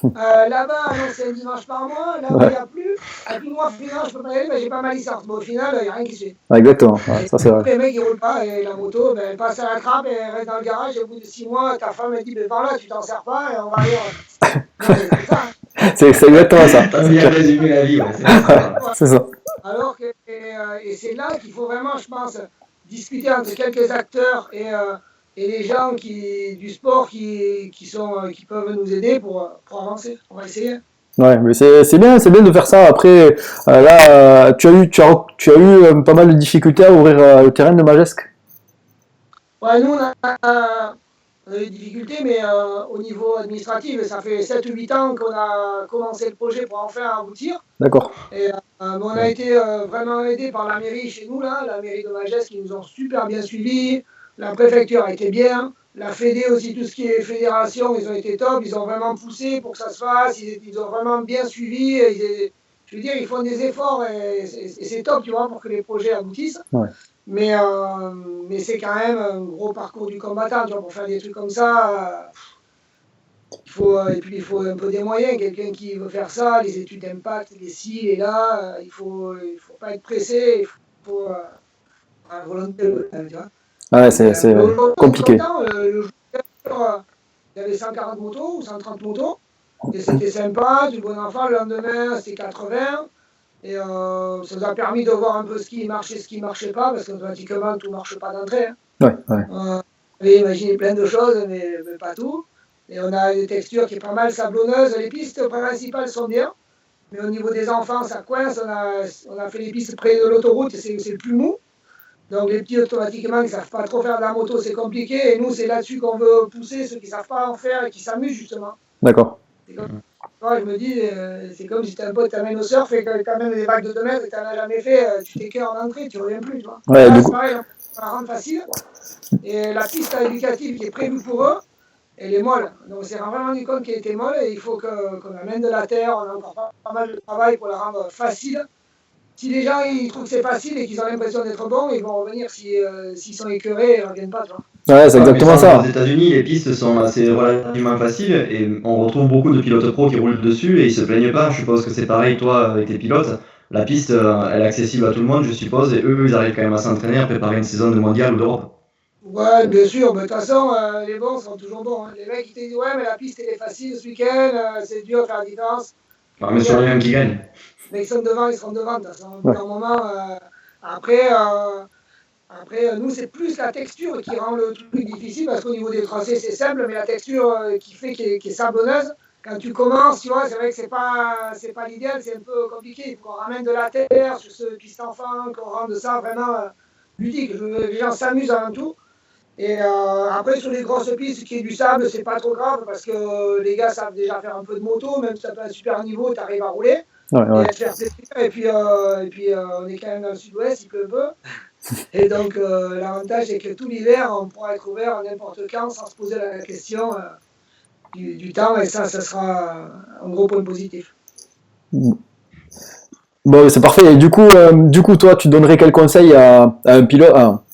Là-bas, non, c'est un dimanche par mois. Là-bas, il n'y a plus. Et puis moi, finalement, je peux pas y aller, mais j'ai pas ma licence. Mais au final, il n'y a rien qui se fait. Ouais, exactement, ouais, ça c'est vrai. Les mecs, ils roulent pas. Et la moto, ben, elle passe à la trappe et elle reste dans le garage. Et au bout de 6 mois, ta femme, elle dit ben, par là, tu t'en sers pas et on va aller. Non, mais c'est ça. C'est exactement ça. T'as bien résumé la vie, ouais, c'est ça. C'est ça. Alors que, et c'est là qu'il faut vraiment, je pense, discuter entre quelques acteurs et les gens du sport qui peuvent nous aider pour avancer. On va essayer. Ouais, mais c'est bien de faire ça. Après, là, tu as eu pas mal de difficultés à ouvrir le terrain de Magesque. Ouais, nous, on a des difficultés, mais au niveau administratif, ça fait 7 ou 8 ans qu'on a commencé le projet pour enfin aboutir. D'accord. Et on a été vraiment aidé par la mairie chez nous, là, la mairie de Magesque, qui nous ont super bien suivis. La préfecture a été bien. La Fédé aussi, tout ce qui est fédération, ils ont été top. Ils ont vraiment poussé pour que ça se fasse. Ils ont vraiment bien suivi. Je veux dire, ils font des efforts et c'est top, tu vois, pour que les projets aboutissent. Ouais. Mais c'est quand même un gros parcours du combattant, tu vois, pour faire des trucs comme ça. Et puis il faut un peu des moyens. Quelqu'un qui veut faire ça, les études d'impact, les ci, les là, il faut pas être pressé. Il faut la volonté, tu vois. Ouais, c'est compliqué. Le joueur, il y avait 140 motos ou 130 motos. Et c'était sympa, du bon enfant. Le lendemain, c'était 80. Et ça nous a permis de voir un peu ce qui marchait, ce qui ne marchait pas, parce qu'automatiquement, tout ne marche pas d'entrée. Hein. Ouais. On avait imaginé plein de choses, mais pas tout. Et on a une texture qui est pas mal sablonneuse. Les pistes principales sont bien, mais au niveau des enfants, ça coince. On a fait les pistes près de l'autoroute, c'est le plus mou. Donc les petits, automatiquement, qui ne savent pas trop faire de la moto, c'est compliqué. Et nous, c'est là-dessus qu'on veut pousser ceux qui ne savent pas en faire et qui s'amusent, justement. D'accord. Moi, je me dis, c'est comme si un pote t'amène au surf et que t'amènes des vagues de 2 mètres et t'en as jamais fait, tu t'écœures en entrée, tu reviens plus, tu vois. Ouais, Là, c'est pareil, on va la rendre facile. Et la piste éducative qui est prévue pour eux, elle est molle. Donc, on s'est vraiment rendu compte qu'elle était molle et il faut qu'on amène de la terre. On a encore pas mal de travail pour la rendre facile. Si les gens ils trouvent que c'est facile et qu'ils ont l'impression d'être bons, ils vont revenir. S'ils sont écœurés, ils ne reviennent pas, tu vois. Ouais, c'est exactement ça. Aux États-Unis, les pistes sont assez relativement faciles et on retrouve beaucoup de pilotes pro qui roulent dessus et ils se plaignent pas. Je suppose que c'est pareil, toi, avec tes pilotes. La piste, elle est accessible à tout le monde, je suppose, et eux, ils arrivent quand même à s'entraîner, à préparer une saison de mondial ou d'Europe. Ouais, bien sûr, mais de toute façon, les bons sont toujours bons. Hein. Les mecs, ils te disent, ouais, mais la piste, elle est facile ce week-end, c'est dur de faire la différence. Ah, mais sur les mêmes qui gagnent. Mais ils sont devant, ils seront devant. De toute façon, au bout d'un moment, après, nous, c'est plus la texture qui rend le truc difficile, parce qu'au niveau des tracés, c'est simple, mais la texture qui est sablonneuse, quand tu commences, tu vois, c'est vrai que c'est pas l'idéal, c'est un peu compliqué. Il faut qu'on ramène de la terre sur ce piste enfant, qu'on rende ça vraiment ludique. Les gens s'amusent avant tout. Et après, sur les grosses pistes, qui est du sable, c'est pas trop grave parce que les gars savent déjà faire un peu de moto, même si tu as un super niveau, tu arrives à rouler. Ouais. Et à te faire plaisir. Et puis, on est quand même dans le sud-ouest, il pleut peu. Et donc, l'avantage, c'est que tout l'hiver, on pourra être ouvert n'importe quand sans se poser la question du temps. Et ça sera un gros point positif. Bon, c'est parfait. Et du coup, toi, tu donnerais quel conseil à un pilote,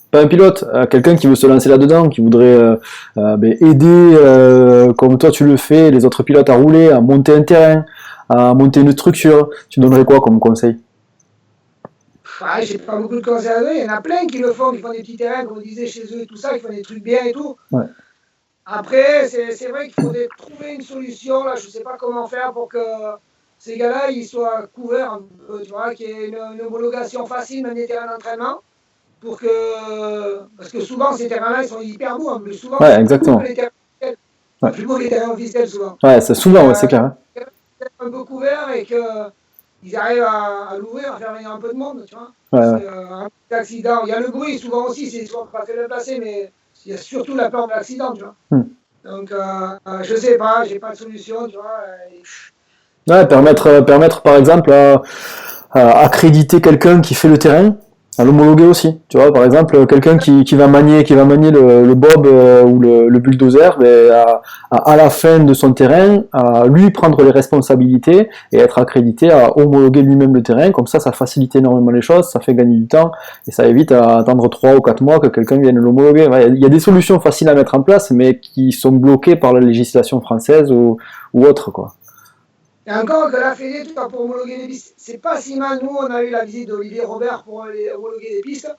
pas un pilote, à quelqu'un qui veut se lancer là-dedans, qui voudrait aider, comme toi tu le fais, les autres pilotes à rouler, à monter un terrain, à monter une structure. Tu donnerais quoi comme conseil? Ouais, j'ai pas beaucoup de conseils à donner. Il y en a plein qui le font, qui font des petits terrains, comme on disait chez eux et tout ça, qui font des trucs bien et tout. Ouais. Après, c'est vrai qu'il faudrait trouver une solution. Là, je sais pas comment faire pour que ces gars-là, ils soient couverts un peu, tu vois, qu'il y ait une homologation facile, même des terrains d'entraînement. Parce que souvent, ces terrains-là, ils sont hyper beaux. En plus, souvent, Ouais, exactement. les terrains officiels. Ouais. Plus beaux que les terrains officiels, souvent. Ouais, c'est souvent, ouais, c'est clair. Hein. Un peu couverts et qu'ils arrivent à l'ouvrir, à faire venir un peu de monde, tu vois. Ouais. Un petit accident, il y a le bruit souvent aussi, c'est souvent pas très bien placé, mais il y a surtout la peur de l'accident, tu vois. Donc, je sais pas, j'ai pas de solution, tu vois. Ouais, permettre par exemple à accréditer quelqu'un qui fait le terrain, à l'homologuer aussi. Tu vois, par exemple, quelqu'un qui va manier le bob ou le bulldozer, à la fin de son terrain, à lui prendre les responsabilités et être accrédité à homologuer lui-même le terrain. Comme ça facilite énormément les choses, ça fait gagner du temps et ça évite à attendre 3 ou 4 mois que quelqu'un vienne l'homologuer. Ouais, il y a des solutions faciles à mettre en place, mais qui sont bloquées par la législation française ou autre, quoi. Et encore que la Fédé, tout cas, pour homologuer les pistes, c'est pas si mal. Nous, on a eu la visite d'Olivier Robert pour homologuer les pistes.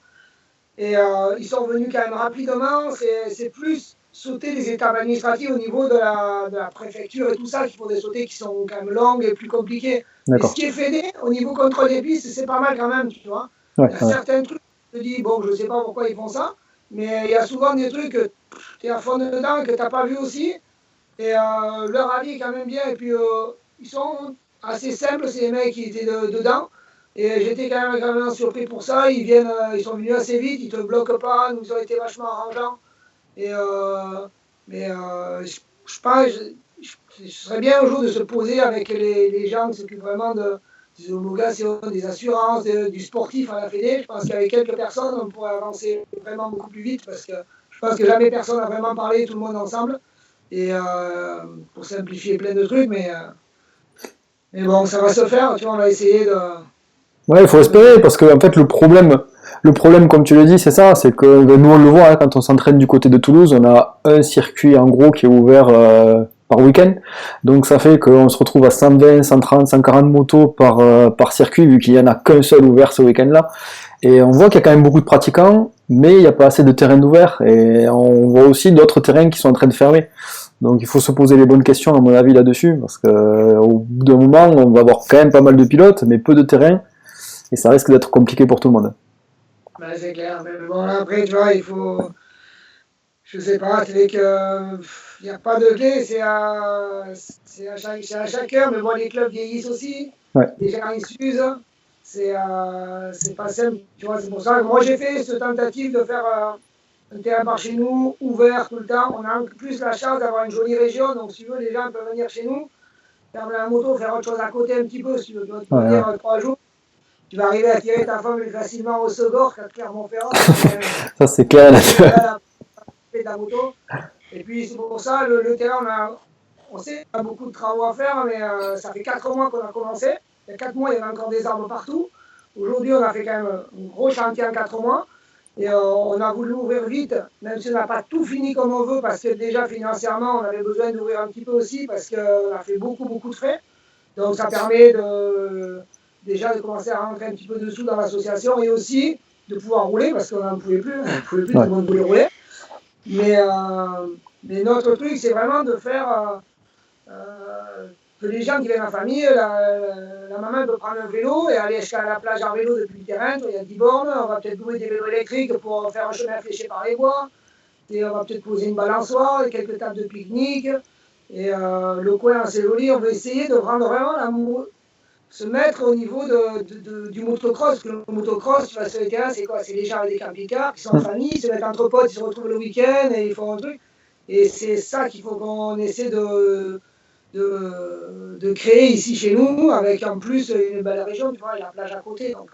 Et ils sont venus quand même rapidement. C'est plus sauter les étapes administratives au niveau de la préfecture et tout ça qu'il faudrait sauter, qui sont quand même longues et plus compliquées. Mais ce qui est Fédé, au niveau contrôle des pistes, c'est pas mal quand même, tu vois. Ouais, il y a certains trucs, je te dis, bon, je sais pas pourquoi ils font ça, mais il y a souvent des trucs que tu es à fond dedans, que tu n'as pas vu aussi. Et leur avis est quand même bien. Et puis, ils sont assez simples, c'est les mecs qui étaient dedans. Et j'étais quand même surpris pour ça. Ils sont venus assez vite, ils te bloquent pas, nous ont été vachement arrangeants. Et je pense, ce serait bien un jour de se poser avec les gens qui s'occupent vraiment des homologations, des assurances, du sportif à la Fédé. Je pense qu'avec quelques personnes, on pourrait avancer vraiment beaucoup plus vite parce que je pense que jamais personne n'a vraiment parlé, tout le monde ensemble. Et pour simplifier plein de trucs, mais bon, ça va se faire, tu vois, on va essayer de... Ouais, il faut espérer, parce que en fait, le problème, comme tu le dis, c'est ça, c'est que nous, on le voit, hein, quand on s'entraîne du côté de Toulouse, on a un circuit, en gros, qui est ouvert par week-end, donc ça fait qu'on se retrouve à 120, 130, 140 motos par circuit, vu qu'il n'y en a qu'un seul ouvert ce week-end-là, et on voit qu'il y a quand même beaucoup de pratiquants, mais il n'y a pas assez de terrains ouverts, et on voit aussi d'autres terrains qui sont en train de fermer. Donc il faut se poser les bonnes questions à mon avis là-dessus, parce que au bout d'un moment, on va avoir quand même pas mal de pilotes, mais peu de terrain, et ça risque d'être compliqué pour tout le monde. Ben, c'est clair. Mais bon, après, tu vois, il faut. Je sais pas, c'est que. Il n'y a pas de clé, c'est à chacun. Mais bon, les clubs vieillissent aussi. Ouais. Les gens ils s'usent. C'est pas simple. Tu vois, c'est pour ça que moi j'ai fait cette tentative de faire un terrain par chez nous, ouvert tout le temps. On a en plus la chance d'avoir une jolie région. Donc, si tu veux, les gens peuvent venir chez nous, faire de la moto, faire autre chose à côté un petit peu. Si tu veux, tu peux venir 3 jours. Tu vas arriver à tirer ta femme facilement au Segor, qu'à Clermont-Ferrand. Ça, c'est clair. De la moto. Et puis c'est pour ça, le terrain, on sait qu'on a beaucoup de travaux à faire, mais ça fait 4 mois qu'on a commencé. Il y a 4 mois, il y avait encore des arbres partout. Aujourd'hui, on a fait quand même un gros chantier en 4 mois. Et on a voulu ouvrir vite, même si on n'a pas tout fini comme on veut, parce que déjà financièrement, on avait besoin d'ouvrir un petit peu aussi, parce qu'on a fait beaucoup de frais. Donc ça permet déjà de commencer à rentrer un petit peu de sous dans l'association et aussi de pouvoir rouler, parce qu'on n'en pouvait plus, tout le monde voulait rouler. Mais notre truc, c'est vraiment de faire que les gens qui viennent en famille, la maman peut prendre un vélo et aller jusqu'à la plage en vélo depuis le terrain. Il y a 10 bornes, on va peut-être louer des vélos électriques pour faire un chemin fléché par les bois. Et on va peut-être poser une balançoire et quelques tables de pique-nique. Et le coin assez joli, on veut essayer de prendre vraiment se mettre au niveau du motocross. Parce que le motocross, tu vas sur les terrains, c'est quoi? C'est les gens avec des camping-cars qui sont en famille, ils se mettent entre potes, ils se retrouvent le week-end et ils font un truc. Et c'est ça qu'il faut qu'on essaie de créer ici chez nous, avec en plus une belle région, tu vois, et la plage à côté. Donc,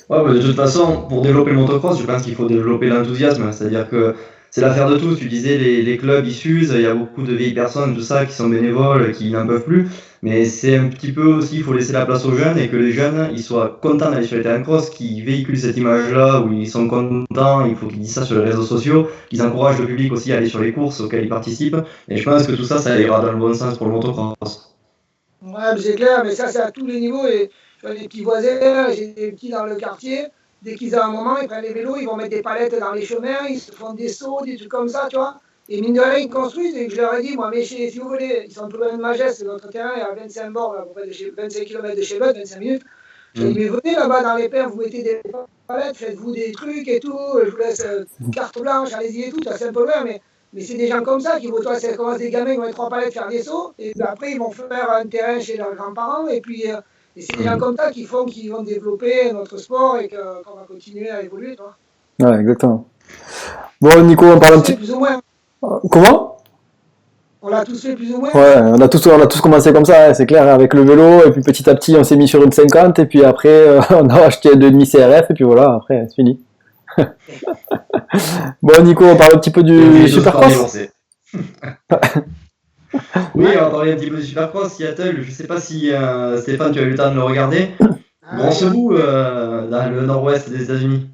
Ouais, bah, de toute façon, pour développer le motocross, je pense qu'il faut développer l'enthousiasme. C'est-à-dire que c'est l'affaire de tous. Tu disais, les clubs, ils s'usent, il y a beaucoup de vieilles personnes, tout ça, qui sont bénévoles, qui n'en peuvent plus. Mais c'est un petit peu aussi, il faut laisser la place aux jeunes et que les jeunes, ils soient contents d'aller sur les terrains cross, qu'ils véhiculent cette image-là, où ils sont contents, il faut qu'ils disent ça sur les réseaux sociaux, qu'ils encouragent le public aussi à aller sur les courses auxquelles ils participent. Et je pense que tout ça, ça ira dans le bon sens pour le motocross. ouais, mais c'est clair, mais ça, c'est à tous les niveaux. Et tu vois, des petits voisins, j'ai des petits dans le quartier. Dès qu'ils ont un moment, ils prennent les vélos, ils vont mettre des palettes dans les chemins, ils se font des sauts, des trucs comme ça, tu vois. Et mine de rien, ils construisent. Et je leur ai dit, moi, mais si vous voulez, ils sont tout loin de Magès, notre terrain est à 25 bornes, à peu près de 25 km de chez Bud, 25 minutes. Je leur ai dit, mais venez là-bas dans les pères, vous mettez des palettes, faites-vous des trucs et tout. Je vous laisse carte blanche, allez-y et tout, c'est un peu loin, mais c'est des gens comme ça qui vont, toi, c'est commence des gamins qui vont mettre 3 palettes faire des sauts, et puis après, ils vont faire un terrain chez leurs grands-parents, et puis. Et c'est des gens comme ça qui vont développer notre sport et qu'on va continuer à évoluer, toi. Ouais, exactement. Bon, Nico, on parle un petit. Plus ou moins. Comment? On l'a tous fait plus ou moins. Ouais, on a tous commencé comme ça, hein, c'est clair, avec le vélo, et puis petit à petit, on s'est mis sur une 50, et puis après, on a acheté un demi CRF, et puis voilà, après, c'est fini. Bon, Nico, on parle un petit peu du Supercross. Oui, on va parler un petit peu du Supercross, Seattle. Je sais pas si Stéphane, tu as eu le temps de le regarder. Grosse boue dans le nord-ouest des États-Unis.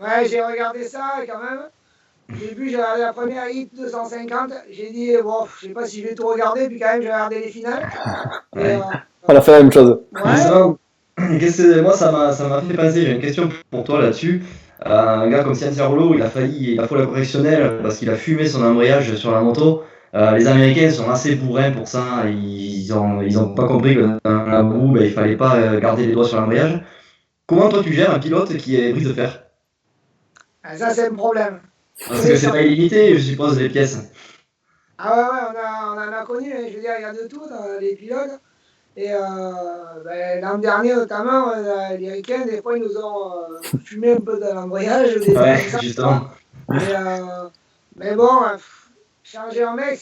Ouais, j'ai regardé ça quand même. Au début, j'ai regardé la première hit 250. J'ai dit, bon, je sais pas si je vais tout regarder, puis quand même, j'ai regardé les finales. Ouais. On a fait la même chose. Ouais. Moi, ça m'a fait penser. J'ai une question pour toi là-dessus. Un gars comme Cianciarulo, il a failli la correctionnelle parce qu'il a fumé son embrayage sur la moto. Les Américains sont assez bourrins pour ça. Ils ont pas compris que dans la boue, il fallait pas garder les doigts sur l'embrayage. Comment toi tu gères un pilote qui est brise de fer? Ça, c'est un problème. Parce que c'est pas illimité, je suppose, les pièces. Ah ouais, on en a connu. Je veux dire, il y a de tout dans les pilotes. Et l'an dernier, notamment, les Ricains, des fois, ils nous ont fumé un peu de l'embrayage. Ouais, justement. Mais bon, changer un mec,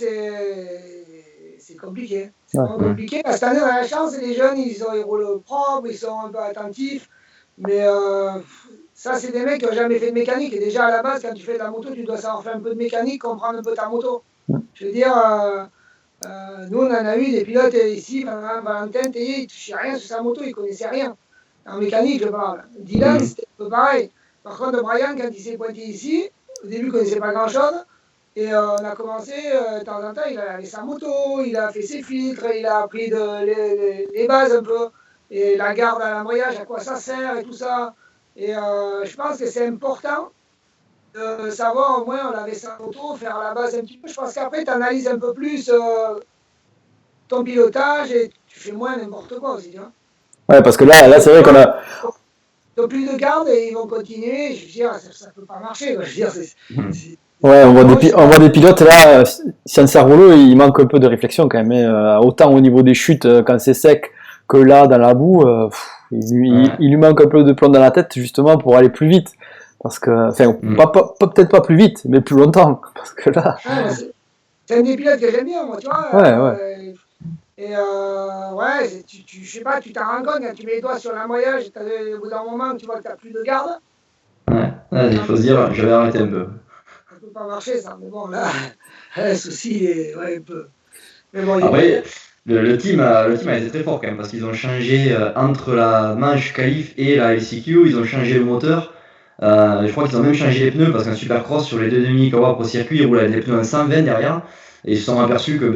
c'est compliqué. C'est vraiment compliqué. Cette année, on a la chance, les jeunes, ils roulent propre, ils sont un peu attentifs. Mais ça, c'est des mecs qui n'ont jamais fait de mécanique. Et déjà, à la base, quand tu fais de la moto, tu dois savoir faire un peu de mécanique, comprendre un peu ta moto. Je veux dire, nous, on en a eu des pilotes ici, Valentin Théier, il ne touchait rien sur sa moto, il ne connaissait rien. En mécanique, je parle. Dylan, c'était un peu pareil. Par contre, Brian, quand il s'est pointé ici, au début, il ne connaissait pas grand-chose. Et on a commencé, de temps en temps, il a lavé sa moto, il a fait ses filtres, il a appris les bases un peu. Et la garde à l'embrayage, à quoi ça sert et tout ça. Et je pense que c'est important de savoir au moins on avait sa moto, faire la base un petit peu. Je pense qu'après tu analyses un peu plus ton pilotage et tu fais moins n'importe quoi aussi, tu vois. Ouais, parce que là c'est vrai qu'on a. Ils n'ont plus de garde et ils vont continuer. Je veux dire, ça ne peut pas marcher. Quoi. Je veux dire, Ouais, on voit des pilotes là, si un cerveau il manque un peu de réflexion quand même. Autant au niveau des chutes quand c'est sec que là dans la boue, il lui manque un peu de plomb dans la tête justement pour aller plus vite. Parce que, enfin, peut-être pas plus vite, mais plus longtemps. Parce que là. C'est un des pilotes que j'aime bien, moi, tu vois. Ouais. Et ouais, je sais pas, tu t'en rends compte quand tu mets les doigts sur l'embrayage, au bout d'un moment, tu vois que tu n'as plus de garde. Ouais, il faut se dire, je vais arrêter un peu. Ça ne peut pas marcher, ça. Mais bon, là, le souci est un peu. Mais bon, après, le team a été très fort quand même, parce qu'ils ont changé entre la manche qualif et la LCQ, ils ont changé le moteur. Je crois qu'ils ont même changé les pneus, parce qu'un Supercross sur les 2,5 kW pour circuit, ils roulent avec des pneus en 120 derrière. Et ils se sont aperçus que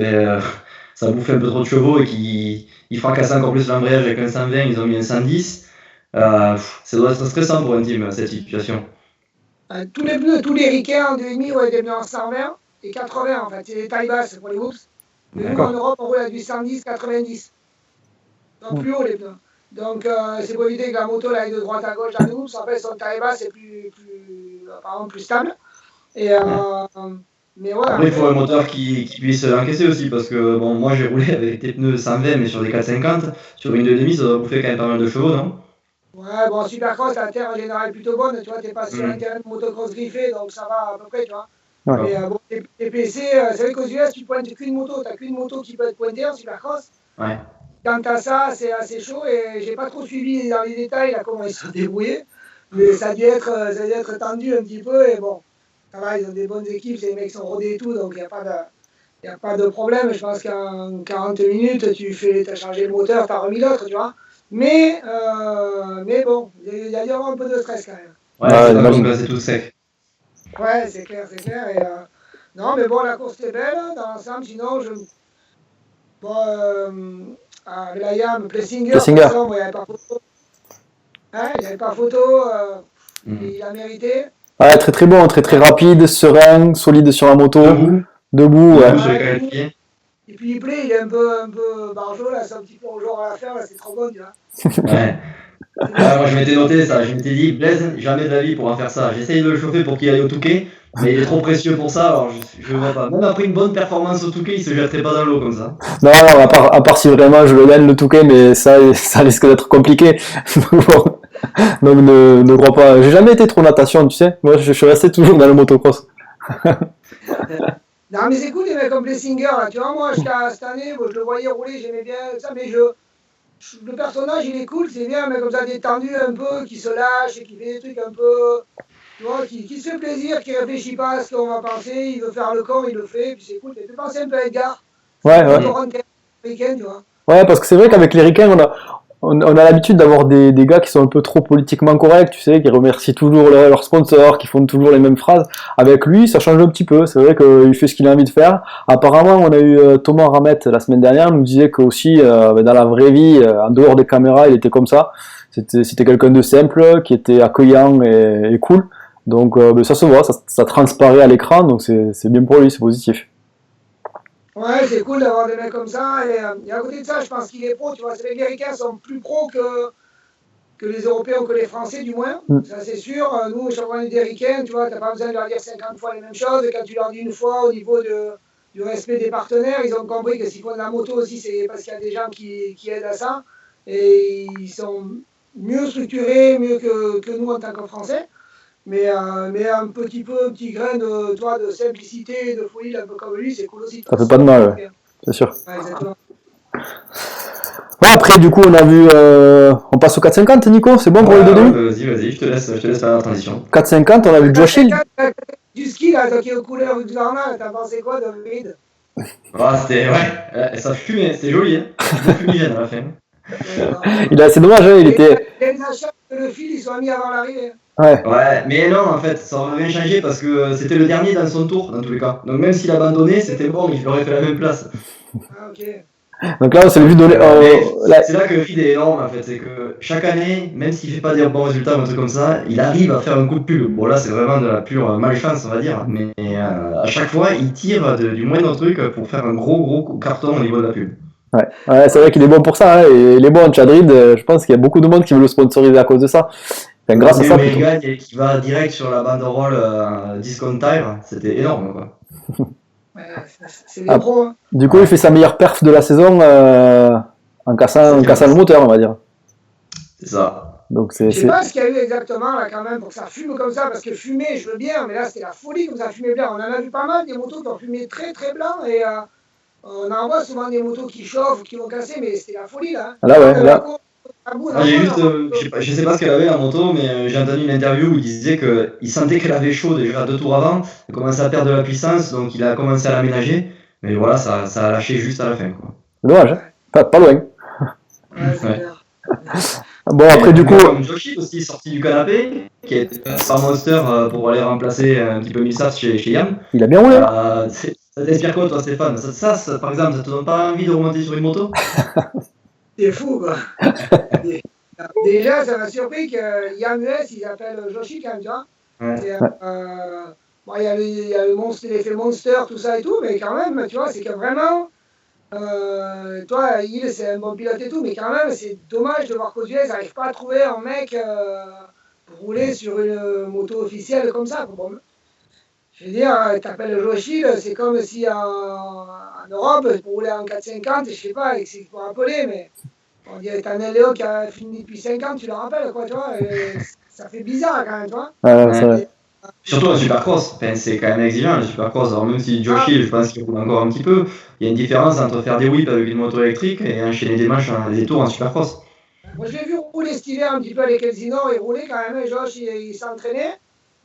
ça bouffait un peu trop de chevaux et qu'ils fracassaient encore plus l'embrayage avec un 120, ils ont mis un 110. Ça doit être stressant pour un team, cette situation. Tous les pneus, tous les Ricains en 2,5 ont été pneus en 120 et 80 en fait. C'est des tailles basses pour les whoops. Mais nous en Europe, on roule à du 110, 90. Donc plus haut les pneus. Donc c'est pour éviter que la moto aille de droite à gauche dans les whoops. En fait, son taille basse est apparemment plus stable. Et mais voilà. Après, il faut un moteur qui puisse encaisser aussi, parce que bon, moi j'ai roulé avec des pneus 120, mais sur des 450, sur une 2,5, ça doit bouffer quand même pas mal de chevaux, non? Ouais, bon, Supercross, la terre en général est plutôt bonne, tu vois, t'es pas sur un terrain de motocross griffé, donc ça va à peu près, tu vois. Ouais. Mais bon, les PC, c'est vrai qu'aux US, tu pointes qu'une moto, t'as qu'une moto qui peut être pointée en Supercross. Ouais. Quand t'as ça, c'est assez chaud, et j'ai pas trop suivi dans les détails là, comment ils se sont débrouillés, mais ça a dû être tendu un petit peu, et bon, ça va, ils ont des bonnes équipes, les mecs sont rodés et tout, donc il n'y a pas de problème. Je pense qu'en 40 minutes, t'as changé le moteur, t'as remis l'autre, tu vois. Mais bon, il y a dû avoir un peu de stress quand même. Ouais, c'est tout sec. Ouais, c'est clair. Et, non, mais bon, la course était belle dans l'ensemble. Sinon, avec la YAM, Plessinger, il n'y avait pas photo. Il n'y avait pas photo. Il a mérité. Ouais, très bon, très rapide, serein, solide sur la moto. Debout, ouais. Sur les qualifiés. Et puis il plaît, il est un peu barjot, là, c'est un petit peu au genre à la faire, là, c'est trop bon, tu vois. Ouais. Moi je m'étais noté ça, je m'étais dit, Blaise, jamais de la vie pourra faire ça. J'essaye de le chauffer pour qu'il aille au Touquet, mais il est trop précieux pour ça, alors je vois pas. Même après une bonne performance au Touquet, il se jetterait pas dans l'eau comme ça. Non, à part si vraiment je le gagne le Touquet, mais ça risque d'être compliqué. Donc ne crois pas. J'ai jamais été trop natation, tu sais. Moi je suis resté toujours dans le motocross. Non, mais c'est cool les mecs comme Plessinger, là. Tu vois, moi, jusqu'à cette année, je le voyais rouler, j'aimais bien ça, mais le personnage, il est cool, c'est bien, mais comme ça, détendu un peu, qui se lâche et qui fait des trucs un peu. Tu vois, qui se fait plaisir, qui réfléchit pas à ce qu'on va penser, il veut faire le con, il le fait, puis c'est cool. Tu penses un peu à Edgar. Ouais. Tu vois. Ouais, parce que c'est vrai qu'avec les Ricains, on a l'habitude d'avoir des gars qui sont un peu trop politiquement corrects, tu sais, qui remercient toujours leurs sponsors, qui font toujours les mêmes phrases. Avec lui, ça change un petit peu. C'est vrai qu'il fait ce qu'il a envie de faire. Apparemment, on a eu Thomas Ramette la semaine dernière, il nous disait qu'aussi, dans la vraie vie, en dehors des caméras, il était comme ça. C'était quelqu'un de simple, qui était accueillant et cool. Donc ça se voit, ça transparaît à l'écran, donc c'est bien pour lui, c'est positif. Ouais, c'est cool d'avoir des mecs comme ça. Et à côté de ça, je pense qu'il est pro. Tu vois, les Américains sont plus pros que les Européens ou que les Français, du moins. Ça, c'est sûr. Nous, chaque fois, on est des Ricains, tu vois, tu n'as pas besoin de leur dire 50 fois les mêmes choses. Et quand tu leur dis une fois au niveau du respect des partenaires, ils ont compris que s'ils font de la moto aussi, c'est parce qu'il y a des gens qui aident à ça. Et ils sont mieux structurés, mieux que nous en tant que Français. Mais un petit grain de simplicité, de folie, un peu comme lui, c'est cool aussi. Ça fait pas de mal, ouais. C'est sûr. Ouais, exactement. Ouais, après, du coup, on a vu. On passe au 450, Nico, c'est bon pour le début? Vas-y, je te laisse faire la transition. 450, on a vu Josh Hill. Du ski, là, toi qui es aux couleurs du normal, t'as pensé quoi de Reed? C'était. Ouais, ça fumait, c'était joli, hein. Fumigène à la fin. C'est dommage, hein, il était. Il y a une chance que le fil, ils soit mis avant l'arrivée. Ouais, mais non, en fait, ça aurait rien changé parce que c'était le dernier dans son tour, dans tous les cas. Donc même s'il abandonnait, c'était bon, il aurait fait la même place. Ah, ok. Donc là, on s'est vu donner. C'est là que le feed est énorme en fait, c'est que chaque année, même s'il fait pas des bons résultats ou un truc comme ça, il arrive à faire un coup de pub. Bon là c'est vraiment de la pure malchance on va dire, mais à chaque fois il tire du moindre truc pour faire un gros carton au niveau de la pub. Ouais, c'est vrai qu'il est bon pour ça, hein, et il est bon en Chadrid, je pense qu'il y a beaucoup de monde qui veut le sponsoriser à cause de ça. Enfin, grâce à ça, mais plutôt. il gagne et qui va direct sur la banderole Discount Tire, c'était énorme quoi. Ouais, c'est des pros. Hein. Du coup, il fait sa meilleure perf de la saison en cassant le moteur, on va dire. C'est ça. Donc je sais pas ce qu'il y a eu exactement là quand même pour que ça fume comme ça, parce que fumer, je veux bien, mais là c'était la folie comme ça fumait blanc. On en a vu pas mal des motos qui ont fumé très blanc et on en voit souvent des motos qui chauffent, qui vont casser, mais c'était la folie là. Là, ouais, là. Je sais pas ce qu'elle avait la moto, mais j'ai entendu une interview où il disait qu'il sentait qu'elle avait chaud déjà 2 tours avant, il commençait à perdre de la puissance, donc il a commencé à l'aménager, mais voilà, ça a lâché juste à la fin. Quoi. Dommage, hein. Pas loin. Ouais. Bon, après, du coup. Comme Joshi aussi sorti du canapé, qui est par Monster pour aller remplacer un petit peu Missas chez Yam. Il a bien roulé. Ça t'inspire quoi, toi, Stéphane ça, par exemple, ça te donne pas envie de remonter sur une moto? C'est fou, quoi. Déjà, ça m'a surpris que Yam US, il s'appelle Joshi quand même, tu vois. Ouais. Bon, il y a l'effet Monster, tout ça et tout, mais quand même, tu vois, c'est que vraiment. Toi, il c'est un bon pilote et tout, mais quand même, c'est dommage de voir qu'Audier n'arrive pas à trouver un mec pour rouler sur une moto officielle comme ça. Bon, je veux dire, t'appelles Joachim, c'est comme si en Europe, pour rouler en 450, je sais pas, c'est pour rappeler, mais on dirait t'as un Léo qui a fini depuis 5 ans, tu le rappelles, quoi, tu vois, ça fait bizarre quand même, tu vois. C'est vrai. Surtout en supercross, enfin, c'est quand même exigeant le supercross. Alors même si Joshi, je pense qu'il roule encore un petit peu, il y a une différence entre faire des whips avec une moto électrique et enchaîner des manches, des tours en supercross. Moi je l'ai vu rouler cet hiver un petit peu avec Elsinore, il roulait quand même, Josh il s'entraînait.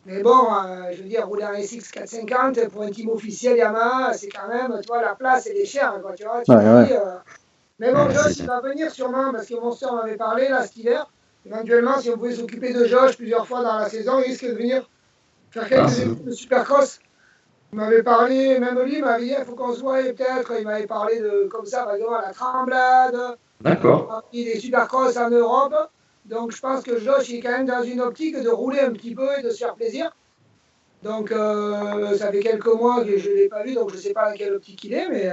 Mais bon, je veux dire, rouler en SX 450 pour un team officiel Yamaha, c'est quand même, tu vois, la place elle est chère, quoi, tu vois. Mais bon, Josh il va venir sûrement, parce que mon soeur m'avait parlé là cet hiver. Éventuellement, si on pouvait s'occuper de Josh plusieurs fois dans la saison, il risque de venir faire quelques équipes de supercross. Il m'avait parlé, même lui, il m'avait dit, il faut qu'on se voie peut-être. Il m'avait parlé de, comme ça, par exemple, à la Tremblade. D'accord. Des supercross en Europe. Donc je pense que Josh il est quand même dans une optique de rouler un petit peu et de se faire plaisir. Donc ça fait quelques mois que je ne l'ai pas vu, donc je ne sais pas dans quelle optique il est, mais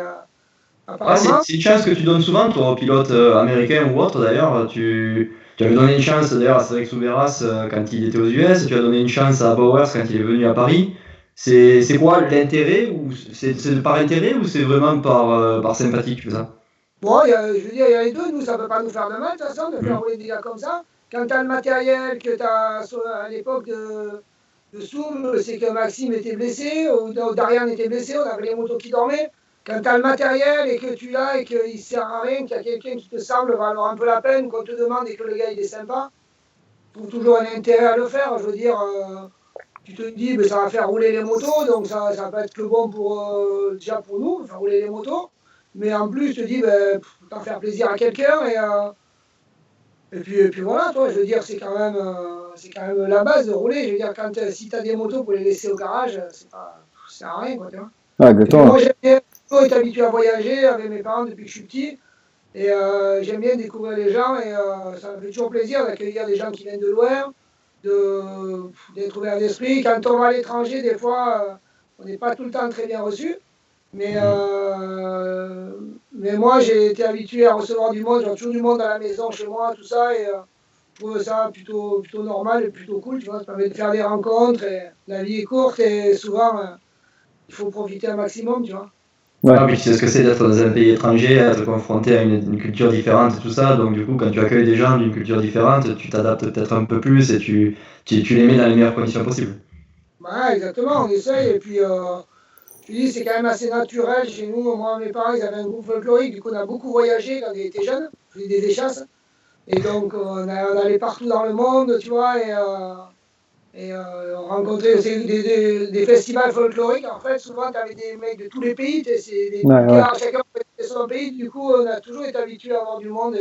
apparemment... c'est une chance que tu donnes souvent, toi, aux pilotes américains ou autres d'ailleurs. Tu avais donné une chance d'ailleurs à Cédric Souberas quand il était aux US, tu as donné une chance à Bowers quand il est venu à Paris. C'est quoi l'intérêt, ou c'est par intérêt ou c'est vraiment par sympathie que tu fais ça? Bon, je veux dire, il y a les deux, nous, ça ne peut pas nous faire de mal, de toute façon, de faire rouler des gars comme ça. Quand tu as le matériel que tu as à l'époque de Soum, c'est que Maxime était blessé, ou Darian était blessé, on avait les motos qui dormaient. Quand tu as le matériel et que tu l'as et qu'il ne sert à rien, qu'il y a quelqu'un qui te semble valoir un peu la peine, qu'on te demande et que le gars il est sympa, tu trouves toujours un intérêt à le faire. Je veux dire, tu te dis, ça va faire rouler les motos, donc ça peut être que bon déjà pour nous, faire rouler les motos. Mais en plus, je te dis, t'en faire plaisir à quelqu'un et puis voilà, toi, je veux dire, c'est quand même la base de rouler. Je veux dire, si t'as des motos pour les laisser au garage, ça sert à rien, quoi, tu vois. Ah, exactement. Moi, j'aime bien être habitué à voyager avec mes parents depuis que je suis petit. Et j'aime bien découvrir les gens et ça me fait toujours plaisir d'accueillir des gens qui viennent de loin, d'être ouvert d'esprit. Quand on va à l'étranger, des fois, on n'est pas tout le temps très bien reçu. Mais moi, j'ai été habitué à recevoir du monde, j'ai toujours du monde à la maison, chez moi, tout ça, et je trouve ça plutôt normal et plutôt cool, tu vois, ça permet de faire des rencontres, et la vie est courte, et souvent, il faut profiter un maximum, tu vois. Ouais. Ah, mais tu sais ce que c'est d'être dans un pays étranger, être confronté à une culture différente et tout ça, donc du coup, quand tu accueilles des gens d'une culture différente, tu t'adaptes peut-être un peu plus et tu les mets dans les meilleures conditions possibles. Ouais, exactement, on essaye, et puis... je dis, c'est quand même assez naturel chez nous. Moi, mes parents, ils avaient un groupe folklorique, du coup, on a beaucoup voyagé quand on était jeunes, on faisait des échasses. Et donc, on allait partout dans le monde, tu vois, et on rencontrait aussi des festivals folkloriques. En fait, souvent, tu avais des mecs de tous les pays, chacun faisait son pays. Du coup, on a toujours été habitués à avoir du monde.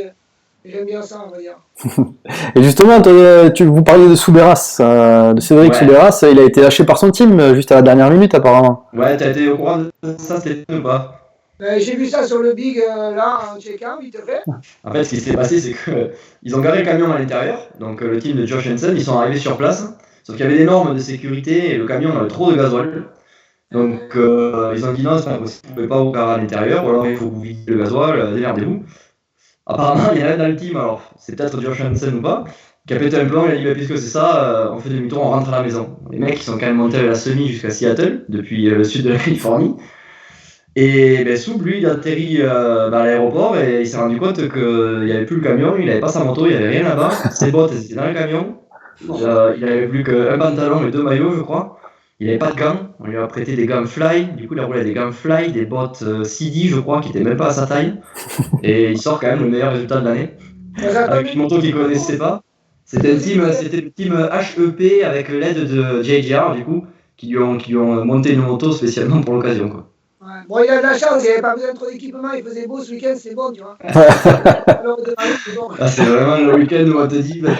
Et j'aime bien ça, on va dire. Et justement, vous parliez de Souberas, de Cédric Souberas, il a été lâché par son team juste à la dernière minute apparemment. Ouais, t'as été au courant de ça, c'était ou pas? J'ai vu ça sur le Big, là, en check-in, vite fait. En fait, ce qui s'est passé, c'est qu'ils ont garé le camion à l'intérieur. Donc, le team de Josh Hansen, ils sont arrivés sur place. Sauf qu'il y avait des normes de sécurité et le camion avait trop de gasoil. Donc, ils ont dit non, c'est pas possible, vous ne pouvez pas vous garer à l'intérieur, ou alors il faut que vous vidiez le gasoil, démerdez-vous. Apparemment, il y en a dans le team, alors c'est peut-être Josh Hansen ou pas, qui a pété un plan, il a dit bah, puisque c'est ça, on fait demi-tour, on rentre à la maison. Les mecs, ils sont quand même montés avec la semi jusqu'à Seattle, depuis le sud de la Californie. Et ben, Soub, lui, il a atterri à l'aéroport et il s'est rendu compte qu'il n'y avait plus le camion, il n'avait pas sa moto, il n'y avait rien là-bas. Ses bottes, elles étaient dans le camion. Il n'avait plus qu'un pantalon et 2 maillots, je crois. Il n'avait pas de gants. On lui a prêté des gants Fly. Du coup, il a roulé des gants Fly, des bottes CD, je crois, qui n'étaient même pas à sa taille. Et il sort quand même le meilleur résultat de l'année. Avec une moto qu'il ne connaissait pas. C'était le team HEP avec l'aide de JGR, du coup, qui lui ont monté une moto spécialement pour l'occasion, quoi. Ouais. Bon, il a de la chance, il n'avait pas besoin de trop d'équipement, il faisait beau ce week-end, c'est bon, tu vois. Alors, c'est bon. Là, c'est vraiment le week-end où on te dit bah,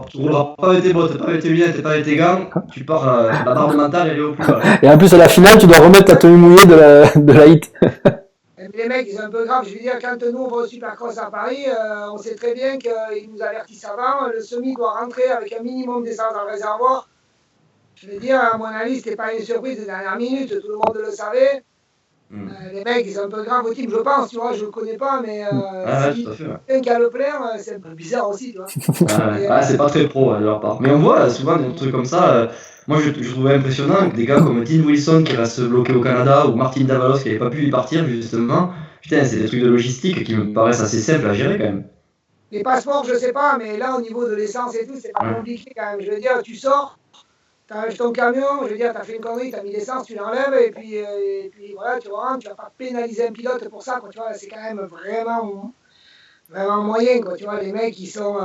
tu rouleras pas avec tes bottes, pas avec tes lunettes, pas avec tes gants, tu pars, la barre de mental, elle est au plus bas. Et en plus, à la finale, tu dois remettre ta tenue mouillée de la hit. Les mecs, c'est un peu grave. Je veux dire, quand nous, on va au Supercross à Paris, on sait très bien qu'ils nous avertissent avant. Le semi doit rentrer avec un minimum d'essence dans le réservoir. Je veux dire, à mon avis, c'était pas une surprise de dernière minute, tout le monde le savait. Les mecs, ils sont un peu graves au team, je pense, tu vois, je le connais pas, mais si quelqu'un qui a le plein, c'est un peu bizarre aussi, tu vois. C'est pas très pro de leur part. Mais on voit souvent des trucs comme ça. Moi, je trouvais impressionnant que des gars comme Dean Wilson qui reste bloqué au Canada ou Martin Davalos qui n'avait pas pu y partir, justement. Putain, c'est des trucs de logistique qui me paraissent assez simples à gérer quand même. Les passeports, je sais pas, mais là, au niveau de l'essence et tout, c'est pas compliqué quand même. Je veux dire, tu sors. T'enlèves ton camion, je veux dire, t'as fait une connerie, t'as mis l'essence, tu l'enlèves, et puis voilà, tu rentres, tu vas pas pénaliser un pilote pour ça, quoi, tu vois, c'est quand même vraiment moyen, quoi, tu vois, les mecs, ils sont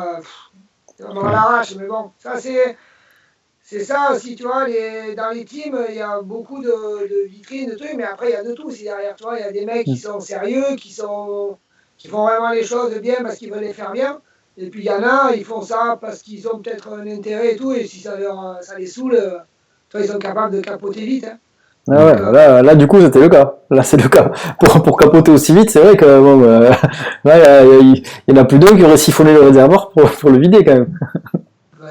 vraiment à l'arrache, mais bon, ça c'est ça aussi, tu vois, dans les teams, il y a beaucoup de vitrines, de trucs, mais après, il y a de tout aussi derrière, tu vois, il y a des mecs qui sont sérieux, qui font vraiment les choses bien parce qu'ils veulent les faire bien. Et puis il y en a, ils font ça parce qu'ils ont peut-être un intérêt et tout, et si ça les saoule, ils sont capables de capoter vite. Hein. Ah ouais, là, du coup, c'était le cas. Là, c'est le cas. Pour capoter aussi vite, c'est vrai que bon, là, il y en a plus d'un qui aurait siphonné le réservoir pour le vider quand même.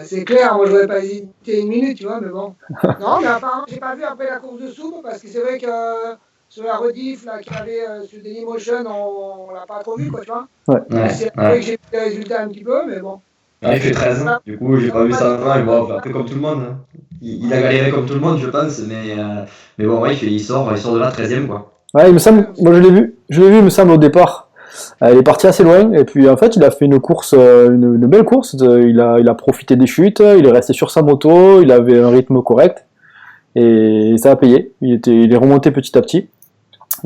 C'est clair, moi je n'aurais pas hésité une minute, tu vois, mais bon. Non, mais apparemment, j'ai pas vu après la course de Soub, parce que c'est vrai que sur la rediff là, qu'il y avait sur Dailymotion, on l'a pas trop vu, quoi, tu vois. C'est vrai que j'ai vu les résultats un petit peu, mais bon. Il fait 13, du coup j'ai pas vu ça avant, et bon, après comme tout le monde, hein. Il a galéré comme tout le monde je pense, mais bon ouais, il sort de là 13ème quoi. Ouais, il me semble, moi je l'ai vu, il me semble au départ, il est parti assez loin, et puis en fait il a fait une course, une belle course, il a profité des chutes, il est resté sur sa moto, il avait un rythme correct, et ça a payé, il est remonté petit à petit.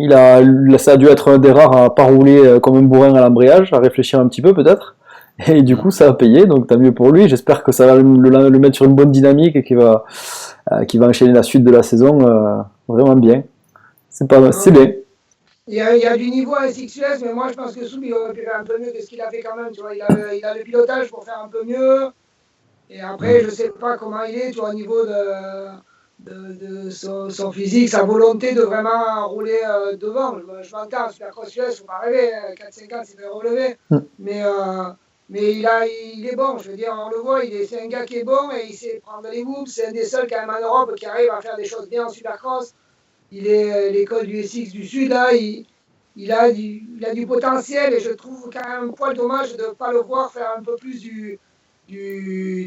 Ça a dû être un des rares à pas rouler comme un bourrin à l'embrayage, à réfléchir un petit peu peut-être. Et du coup, ça a payé, donc tant mieux pour lui. J'espère que ça va le mettre sur une bonne dynamique et qu'il va enchaîner la suite de la saison vraiment bien. C'est bien. Il y a du niveau à SXUS, mais moi je pense que Soub il aurait pu faire un peu mieux que ce qu'il a fait quand même. Tu vois, il a le pilotage pour faire un peu mieux. Et après, je sais pas comment il est, tu vois, au niveau de son physique, sa volonté de vraiment rouler devant. Je m'entends, Supercross US, faut pas rêver, 4-5 ans, c'est bien relevé. Mais il est bon, je veux dire, on le voit, c'est un gars qui est bon et il sait prendre les whoops. C'est un des seuls quand même en Europe qui arrive à faire des choses bien en Supercross. Il est l'école du SX du Sud, là, il a du potentiel et je trouve quand même un poil dommage de ne pas le voir faire un peu plus du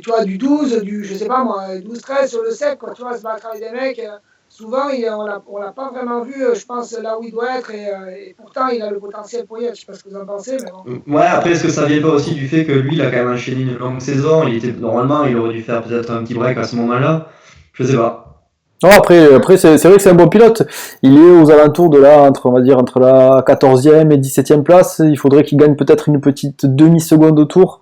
12, je sais pas moi, 12-13 sur le 7, quoi, tu vois, se battre avec des mecs. Souvent, on l'a pas vraiment vu, je pense, là où il doit être, et pourtant, il a le potentiel pour y être. Je sais pas ce que vous en pensez, mais bon. Ouais, après, est-ce que ça vient pas aussi du fait que lui, il a quand même enchaîné une longue saison, normalement, il aurait dû faire peut-être un petit break à ce moment-là, je sais pas. Non, après c'est vrai que c'est un bon pilote. Il est aux alentours de là, entre la 14e et 17e place. Il faudrait qu'il gagne peut-être une petite demi-seconde au tour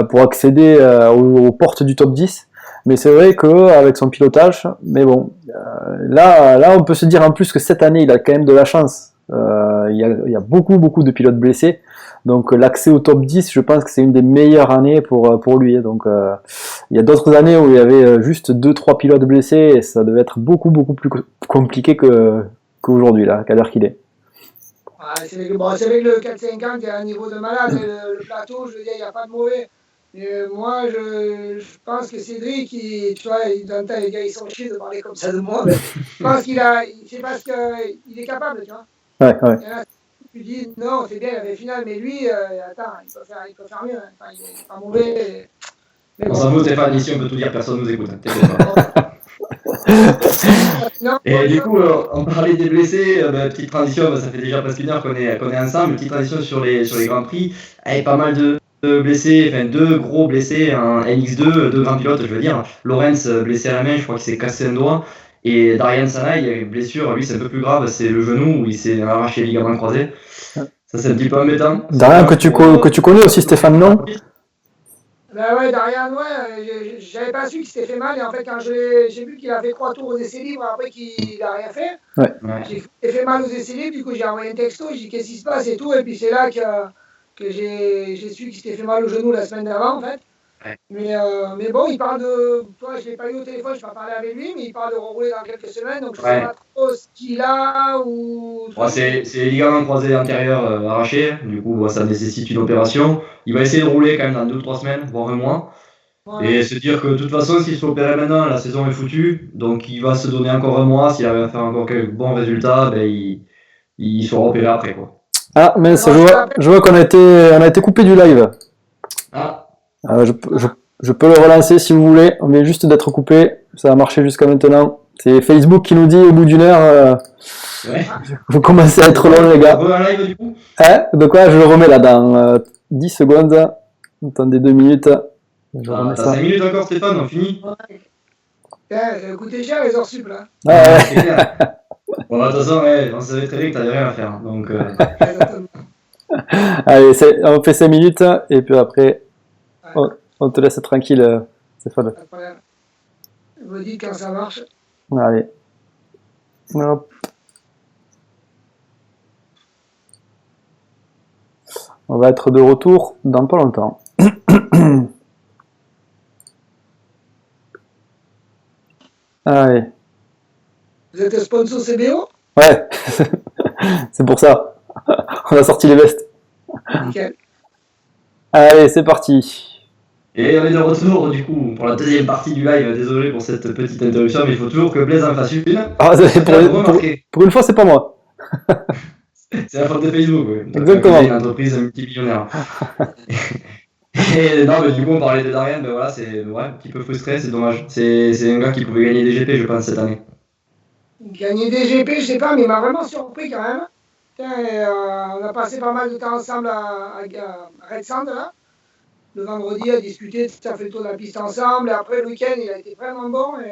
pour accéder aux portes du top 10. Mais c'est vrai qu'avec son pilotage, mais bon, là on peut se dire en plus que cette année il a quand même de la chance. Il y a beaucoup de pilotes blessés. Donc l'accès au top 10, je pense que c'est une des meilleures années pour lui. Donc il y a d'autres années où il y avait juste 2-3 pilotes blessés et ça devait être beaucoup plus compliqué qu'aujourd'hui là, qu'à l'heure qu'il est. C'est vrai que le 450 est à un niveau de malade. Le plateau, je veux dire, il n'y a pas de mauvais. Mais moi, je pense que Cédric, tu vois, les gars, ils sont chiés de parler comme ça de moi. Mais je pense c'est parce qu'il est capable, tu vois. Ouais. Il y en a, tu dis, non, c'est bien, il avait finale, mais lui, attends, il peut faire mieux. Hein. Enfin, il n'est pas mauvais. Mais bon. On s'en fout, Stéphane, ici on peut tout dire, personne nous écoute. Non, et du coup, on parlait des blessés, petite transition, ça fait déjà presque une heure qu'on est ensemble, petite transition sur les Grands Prix, avec pas mal de blessés, enfin 2 gros blessés, un NX2, 2 grands pilotes, je veux dire. Lorenz blessé à la main, je crois qu'il s'est cassé un doigt. Et Darian Sanaï, il a une blessure, lui c'est un peu plus grave, c'est le genou où il s'est arraché les ligaments croisés. Ça c'est un petit peu embêtant. Darian que tu connais aussi, Stéphane, non? Ben ouais, Darian, ouais, j'avais pas su qu'il s'était fait mal, et en fait quand j'ai vu qu'il a fait 3 tours aux essais libres après qu'il a rien fait, j'ai fait mal aux essais libres, du coup j'ai envoyé un texto, j'ai dit qu'est-ce qui se passe et tout, et puis c'est là que j'ai su qu'il s'était fait mal au genou la semaine d'avant en fait. Ouais. Mais bon, il parle de. Toi, je ne l'ai pas eu au téléphone, je n'ai pas parlé avec lui, mais il parle de rouler dans quelques semaines, donc je ne sais pas trop ce qu'il a ou. C'est les ligaments croisés antérieurs arrachés, du coup, ça nécessite une opération. Il va essayer de rouler quand même dans 2-3 semaines, voire un mois. Ouais. Et se dire que de toute façon, s'il se fait opérer maintenant, la saison est foutue, donc il va se donner encore un mois. S'il arrive à faire encore quelques bons résultats, il sera opéré après, quoi. Ah, mais je vois qu'on a été coupé du live. Ah. Je peux le relancer si vous voulez, on vient juste d'être coupé, ça a marché jusqu'à maintenant. C'est Facebook qui nous dit au bout d'une heure, vous commencez à être long les gars. Un live du coup de quoi je le remets là dans 10 secondes, attendez 2 minutes. T'as 5 minutes encore Stéphane, on finit. Ça va coûter cher les heures sup là. Bon, de toute façon, on savait très bien que t'avais rien à faire, donc... Allez, on fait 5 minutes, et puis après... On te laisse tranquille, Stéphane. Pas de problème. Vous dites quand ça marche. Allez. Hop. On va être de retour dans pas longtemps. Allez. Vous êtes sponsor CBO? Ouais. C'est pour ça. On a sorti les vestes. Nickel. Allez, c'est parti. Et on est de retour du coup pour la deuxième partie du live. Désolé pour cette petite interruption, mais il faut toujours que Blaise en fasse une. Ah, pour une fois, c'est pas moi. C'est la faute de Facebook, oui. Exactement. Une entreprise multimillionnaire. Et non, mais du coup, on parlait de Darian, voilà, c'est un petit peu frustré, c'est dommage. C'est un gars qui pouvait gagner des GP, je pense, cette année. Gagner des GP, je sais pas, mais il m'a vraiment surpris quand même. On a passé pas mal de temps ensemble à Red Sand, là. Le vendredi, à discuter, ça fait le tour de la piste ensemble. Et après, le week-end, il a été vraiment bon. Et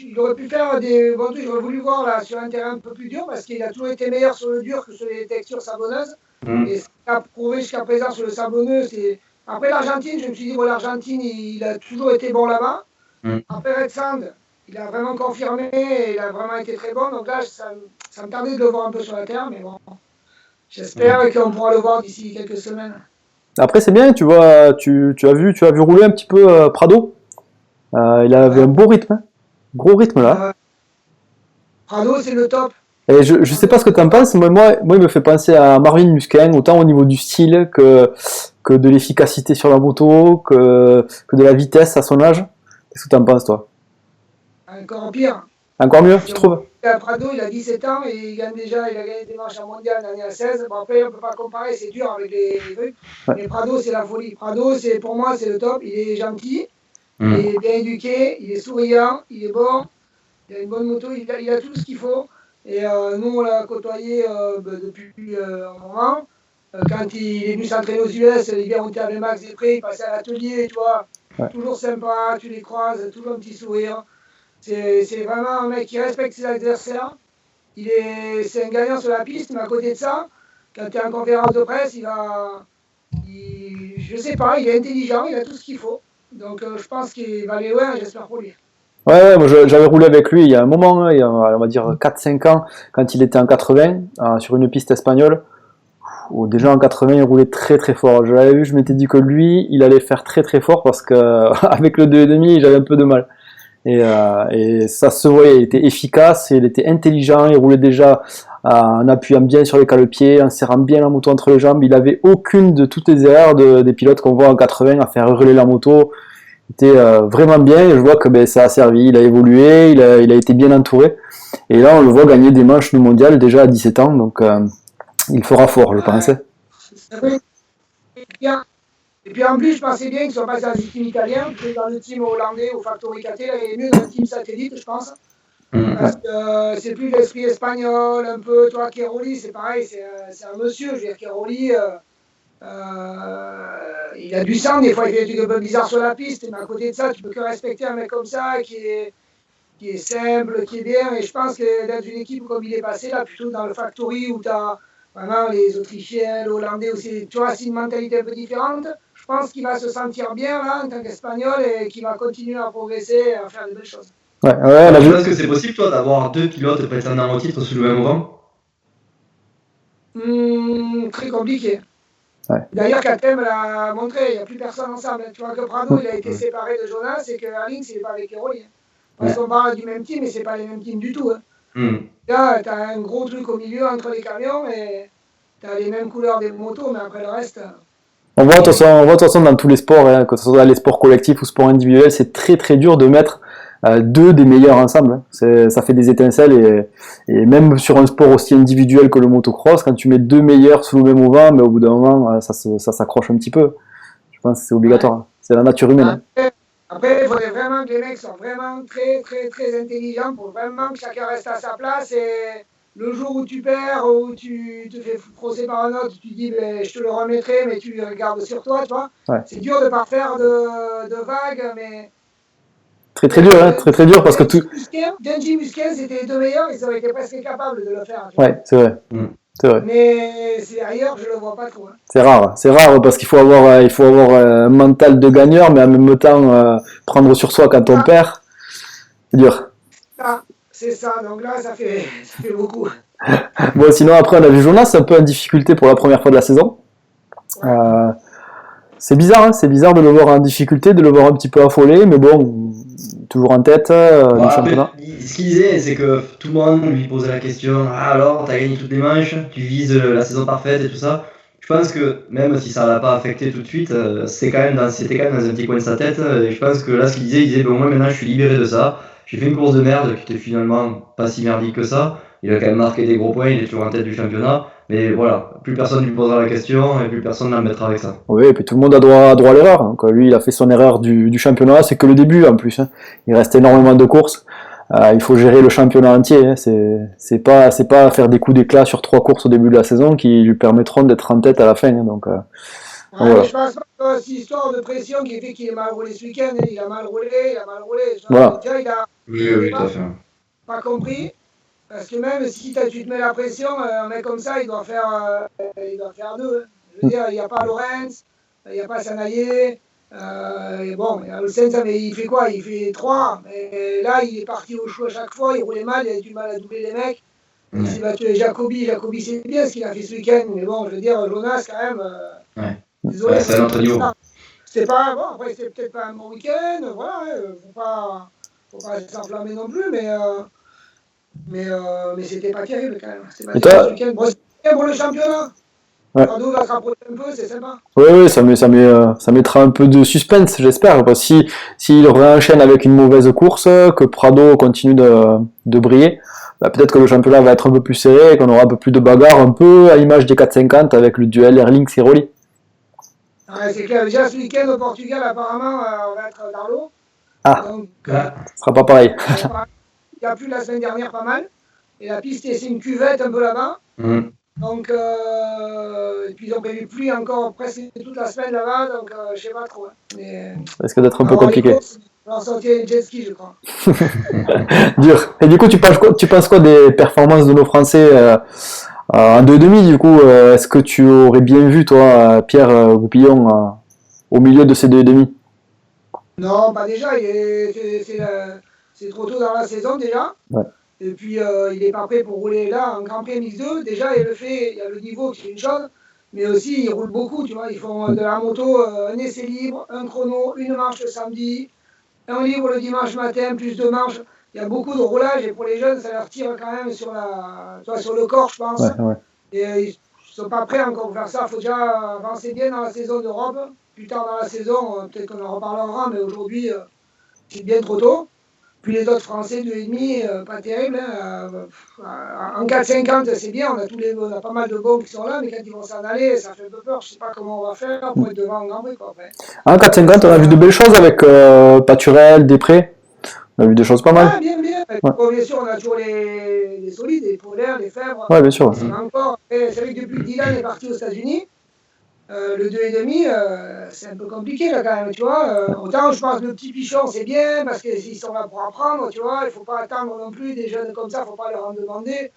il aurait pu faire des bons trucs. J'aurais voulu voir là, sur un terrain un peu plus dur parce qu'il a toujours été meilleur sur le dur que sur les textures sablonneuses. Et ce qu'il a prouvé jusqu'à présent sur le sablonneux, c'est. Après l'Argentine, je me suis dit, l'Argentine, il a toujours été bon là-bas. Après Red Sand, il a vraiment confirmé et il a vraiment été très bon. Donc là, ça me tardait de le voir un peu sur la terre. Mais bon, j'espère qu'on pourra le voir d'ici quelques semaines. Après c'est bien, tu vois, tu as vu rouler un petit peu Prado. Il avait un beau rythme, gros rythme là. Prado c'est le top. Et je sais pas ce que tu en penses, moi il me fait penser à Marvin Musquin, autant au niveau du style que de l'efficacité sur la moto, que de la vitesse à son âge. Qu'est-ce que tu en penses toi? Encore pire. Encore mieux, tu trouves? Prado, il a 17 ans et il a gagné des manches en mondial l'année à 16. Bon, après, on ne peut pas comparer, c'est dur avec les trucs. Ouais. Mais Prado, c'est la folie. Prado, pour moi, c'est le top. Il est gentil, il est bien éduqué, il est souriant, il est bon, il a une bonne moto, il a tout ce qu'il faut. Et nous, on l'a côtoyé depuis un moment. Quand il est venu s'entraîner aux US, l'hiver, on était avec Max Després, il passait à l'atelier, tu vois. Ouais. Toujours sympa, tu les croises, toujours un petit sourire. C'est vraiment un mec qui respecte ses adversaires. C'est un gagnant sur la piste, mais à côté de ça, quand tu es en conférence de presse, je sais pas, il est intelligent, il a tout ce qu'il faut. Donc je pense qu'il va aller loin, j'espère pour lui. Ouais, moi j'avais roulé avec lui il y a un moment, il y a, on va dire 4-5 ans, quand il était en 80, sur une piste espagnole. Déjà en 80, il roulait très très fort. Je l'avais vu, je m'étais dit que lui, il allait faire très très fort parce que avec le 2,5, j'avais un peu de mal. Et ça se voyait, il était efficace, il était intelligent, il roulait déjà en appuyant bien sur les cale-pieds, en serrant bien la moto entre les jambes. Il avait aucune de toutes les erreurs des pilotes qu'on voit en 80 à faire hurler la moto. Il était vraiment bien et je vois que ça a servi. Il a évolué, il a été bien entouré. Et là, on le voit gagner des manches de mondial déjà à 17 ans, donc il fera fort, je pense. Et puis en plus, je pensais bien qu'ils soient passés dans le team italien, que dans le team hollandais au Factory KT, là, il est mieux dans le team satellite, je pense. Parce que c'est plus l'esprit espagnol, un peu. Toi, Keroli, c'est pareil, c'est un monsieur. Je veux dire, Keroli, il a du sang, des fois, il fait des trucs un peu bizarres sur la piste, mais à côté de ça, tu peux que respecter un mec comme ça qui est simple, qui est bien. Et je pense que dans une équipe comme il est passé, là, plutôt dans le Factory où tu as vraiment les Autrichiens, les Hollandais aussi, tu vois, c'est une mentalité un peu différente. Je pense qu'il va se sentir bien là en tant qu'Espagnol et qu'il va continuer à progresser et à faire de belles choses. Ouais, je pense que c'est possible, toi, d'avoir 2 pilotes prétendants au titre sous le même vent. Très compliqué. Ouais. D'ailleurs, KTM l'a montré, il n'y a plus personne ensemble. Tu vois que Prado, il a été séparé de Jonas et que Erlings, il n'est pas avec Keroli. Parce qu'on parle du même team, mais ce n'est pas les mêmes teams du tout. Là, tu as un gros truc au milieu entre les camions et tu as les mêmes couleurs des motos, mais après le reste. On voit de toute façon dans tous les sports, hein, que ce soit dans les sports collectifs ou sports individuels, c'est très très dur de mettre deux des meilleurs ensemble. Ça fait des étincelles et même sur un sport aussi individuel que le motocross, quand tu mets deux meilleurs sous le même auvent, mais au bout d'un moment, ça s'accroche un petit peu. Je pense que c'est obligatoire. C'est la nature humaine. Après, il faudrait vraiment que les mecs soient vraiment très très très intelligents pour vraiment que chacun reste à sa place et le jour où tu perds, où tu te fais procès par un autre, tu dis je te le remettrai, mais tu le regardes sur toi, tu vois. Ouais. C'est dur de ne pas faire de vagues, mais. Très très dur, hein, très très dur parce que tout. Denji Musquin, c'était les deux meilleurs, ils auraient été presque capables de le faire. Ouais, c'est vrai. C'est vrai. Mais c'est ailleurs, je le vois pas trop. Hein. C'est rare parce qu'il faut avoir un mental de gagneur, mais en même temps prendre sur soi quand on perd, c'est dur. C'est ça, donc là ça fait beaucoup. Bon, sinon après on a vu Jonas un peu en difficulté pour la première fois de la saison. Ouais. C'est bizarre, hein, c'est bizarre de le voir en difficulté, de le voir un petit peu affolé, mais bon, toujours en tête du championnat. Ce qu'il disait, c'est que tout le monde lui posait la question, alors t'as gagné toutes les manches, tu vises la saison parfaite et tout ça. Je pense que même si ça l'a pas affecté tout de suite, c'était quand même dans un petit coin de sa tête. Et je pense que là, ce qu'il disait, il disait, bon, moi maintenant je suis libéré de ça. J'ai fait une course de merde qui était finalement pas si merdique que ça. Il a quand même marqué des gros points, il est toujours en tête du championnat. Mais voilà, plus personne lui posera la question et plus personne ne l'embêtera avec ça. Oui, et puis tout le monde a droit à l'erreur. Donc, lui, il a fait son erreur du championnat, c'est que le début en plus. Hein. Il reste énormément de courses. Il faut gérer le championnat entier. Hein. C'est pas faire des coups d'éclat sur 3 courses au début de la saison qui lui permettront d'être en tête à la fin. Hein. Donc, voilà. Je pense pas que c'est une histoire de pression qui fait qu'il est mal roulé ce week-end. Il a mal roulé. Voilà. Déjà, il a pas compris. Parce que même si tu te mets la pression, un mec comme ça, il doit faire 2. Je veux dire, il n'y a pas Lorenz, il n'y a pas Sanaye. Bon, le Senza, mais il fait quoi? Il fait 3. Mais là, il est parti au choix à chaque fois, il roulait mal, il a du mal à doubler les mecs. Il s'est battu avec Jacobi. Jacobi, c'est bien ce qu'il a fait ce week-end. Mais bon, je veux dire, Jonas, quand même. Désolé. C'est un autre niveau. C'était pas. Bon, après, c'était peut-être pas un bon week-end. Voilà, faut pas s'enflammer non plus, mais c'était pas terrible quand même. C'était pas terrible ce week-end. Bon, c'est bien pour le championnat. Prado va se rapprocher un peu, c'est sympa. Oui, ça mettra un peu de suspense, j'espère. Parce que s'il réenchaîne avec une mauvaise course, que Prado continue de briller, peut-être que le championnat va être un peu plus serré et qu'on aura un peu plus de bagarre, un peu à l'image des 450 avec le duel Erlings et Roli. Ouais, c'est clair. Déjà ce week-end au Portugal, apparemment, on va être dans l'eau. Donc, ce sera pas pareil. Il y a plu la semaine dernière pas mal. Et la piste, c'est une cuvette un peu là-bas. Donc, et puis ils ont prévu pluie encore presque toute la semaine là-bas, donc je sais pas trop. Mais, ça risque d'être un peu compliqué. On va en sortir une jet ski, je crois. Dur. Et du coup, tu penses quoi des performances de nos Français en 2,5 du coup est-ce que tu aurais bien vu, toi, Pierre Goupillon, au milieu de ces 2,5? Non, pas déjà. C'est trop tôt dans la saison déjà. Ouais. Et puis, il n'est pas prêt pour rouler là en Grand Prix MX2. Déjà, il y a le niveau qui est une chose, mais aussi, ils roulent beaucoup, tu vois. Ils font de la moto un essai libre, un chrono, une marche le samedi, un libre le dimanche matin, plus 2 manches. il y a beaucoup de roulage et pour les jeunes, ça leur tire quand même sur le corps, je pense. Et ils ne sont pas prêts encore pour faire ça. Il faut déjà avancer bien dans la saison d'Europe. Plus tard dans la saison, peut-être qu'on en reparlera, mais aujourd'hui, c'est bien trop tôt. Puis les autres Français, 2,5, pas terrible. Hein. En 4,50, c'est bien, on a pas mal de bons qui sont là, mais quand ils vont s'en aller, ça fait un peu peur. Je ne sais pas comment on va faire pour être devant en Grand Prix. En 4,50, on a vu de belles choses avec Paturel, Després. On a vu des choses pas mal. Ah, bien. Bien sûr, on a toujours les solides, les Polaires, les Fèvres. Ouais, bien sûr. C'est vrai que depuis que Dylan est parti aux États-Unis, le 2,5, c'est un peu compliqué là quand même, tu vois. Autant je pense que le petit Pichon c'est bien parce qu'ils sont là pour apprendre, tu vois. Il ne faut pas attendre non plus des jeunes comme ça, il ne faut pas leur en demander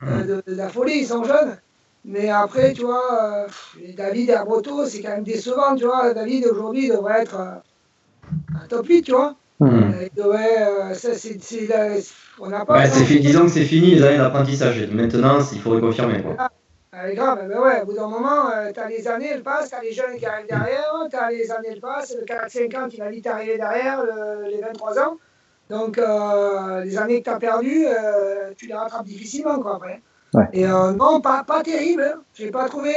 de la folie, ils sont jeunes. Mais après, tu vois, David et Arboto, c'est quand même décevant, tu vois. David aujourd'hui devrait être un top 8, tu vois. Il devrait, on n'a pas. Disons que c'est fini les années d'apprentissage. Maintenant, il faudrait confirmer. Quoi. C'est grave, mais ouais, au bout d'un moment, tu as les années, elles passent, tu as les jeunes qui arrivent derrière, tu as les années, elles passent, le 4-5 ans qui va vite arriver derrière, les 23 ans. Donc, les années que tu as perdues, tu les rattrapes difficilement, quoi, après. Ouais. Et non, pas terrible. Hein. J'ai pas trouvé.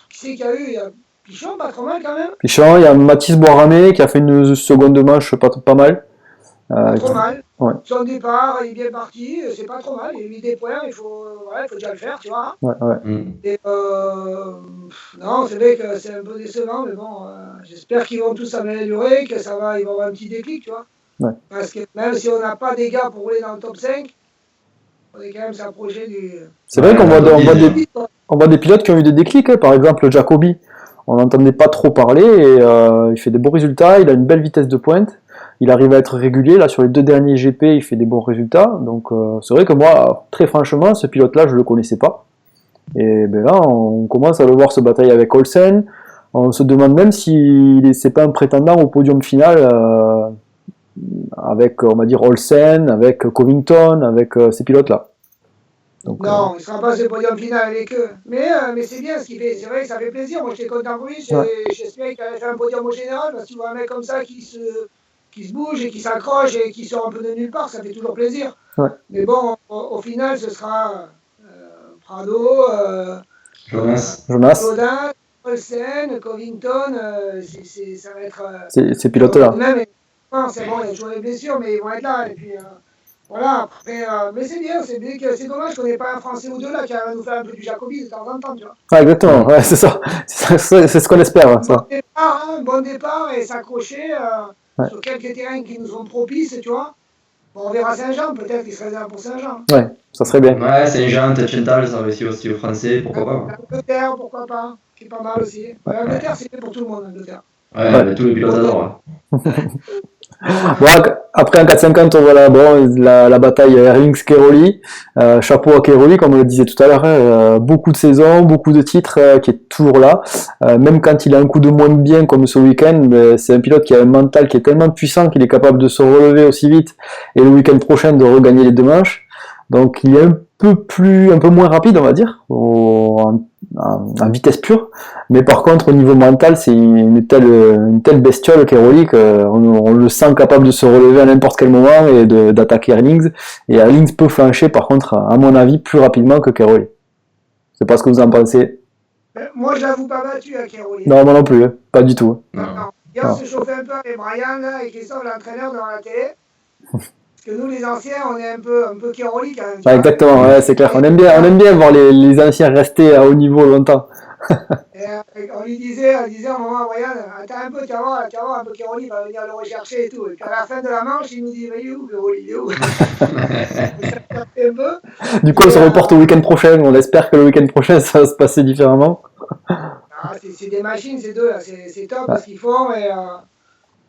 Qui c'est qu'il y a eu? Il y a Pichon, pas trop mal quand même. Pichon, il y a Mathis Boiramé qui a fait une seconde manche pas mal. Pas trop mal. Ouais. Son départ, il est bien parti, c'est pas trop mal. Il a mis des points, il faut déjà le faire, tu vois. Ouais. Et non, c'est vrai que c'est un peu décevant, mais bon, j'espère qu'ils vont tous s'améliorer, que ils vont avoir un petit déclic, tu vois. Ouais. Parce que même si on n'a pas des gars pour rouler dans le top 5, on est quand même s'approcher du. C'est vrai qu'on voit des pilotes qui ont eu des déclics, hein. Par exemple Jacobi, on n'entendait pas trop parler et il fait des bons résultats, il a une belle vitesse de pointe. Il arrive à être régulier, là sur les 2 derniers GP, il fait des bons résultats. Donc c'est vrai que moi, très franchement, ce pilote-là, je le connaissais pas. Et ben là, on commence à le voir se batailler avec Olsen. On se demande même si c'est pas un prétendant au podium final avec, on va dire, Olsen, avec Covington, avec ces pilotes-là. Donc, non, il ne sera pas sur le podium final avec eux. Mais c'est bien ce qu'il fait. C'est vrai que ça fait plaisir. Moi, j'étais content pour lui. J'espérais qu'il allait faire un podium au général parce que tu vois un mec comme ça qui se bouge et qui s'accroche et qui sort un peu de nulle part, ça fait toujours plaisir. Ouais. Mais bon, au final, ce sera Prado, Jonas, Claudin, Olsen, Covington, ça va être... ces pilotes-là. C'est bon, il y a toujours des blessures, mais ils vont être là. Et puis, voilà, après, mais c'est bien, c'est dommage qu'on n'ait pas un Français ou deux là qui va nous faire un peu du Jacobi de temps en temps, tu vois. Ah, exactement, ouais, c'est ça. C'est ce qu'on espère. Ça. Bon départ et s'accrocher sur quelques terrains qui nous sont propices, tu vois. Bon, on verra Saint-Jean, peut-être qu'il se réserve pour Saint-Jean. Ouais, ça serait bien. Ouais, Saint-Jean, Tchental, ça réussit aussi aux Français, pourquoi pas. L'Angleterre, pourquoi pas, qui est pas mal aussi. L'Angleterre, c'est bien pour tout le monde, l'Angleterre. Ouais. Tous les pilotes adorent. Bon, après en 450, on voit la bataille Herlings-Cairoli. Chapeau à Cairoli, comme on le disait tout à l'heure, beaucoup de saisons, beaucoup de titres, qui est toujours là. Même quand il a un coup de moins bien comme ce week-end, c'est un pilote qui a un mental qui est tellement puissant qu'il est capable de se relever aussi vite et le week-end prochain de regagner les 2 manches. Donc il est un peu moins rapide, on va dire, en vitesse pure, mais par contre au niveau mental c'est une telle bestiole Cairoli qu'on le sent capable de se relever à n'importe quel moment et d'attaquer Herlings, et Herlings peut flancher par contre à mon avis plus rapidement que Cairoli. Je sais pas ce que vous en pensez. Moi je l'avoue pas battu à Cairoli. Non, moi non plus, pas du tout. Non. Hier on se chauffait un peu avec Brian là, et Christophe l'entraîneur devant la télé. Parce que nous, les anciens, on est un peu Cairoli quand même. Ouais, exactement, ouais, c'est clair. On aime bien voir les anciens rester à haut niveau longtemps. Et on lui disait à un moment, Brian, attends un peu, tu vas voir un peu Cairoli, il va venir le rechercher et tout. Et puis à la fin de la manche, il nous dit, mais il est où Cairoli, il est où? Un peu. Du coup, on se reporte au week-end prochain. On espère que le week-end prochain, ça va se passer différemment. C'est des machines, ces deux, là. C'est top ce qu'ils font.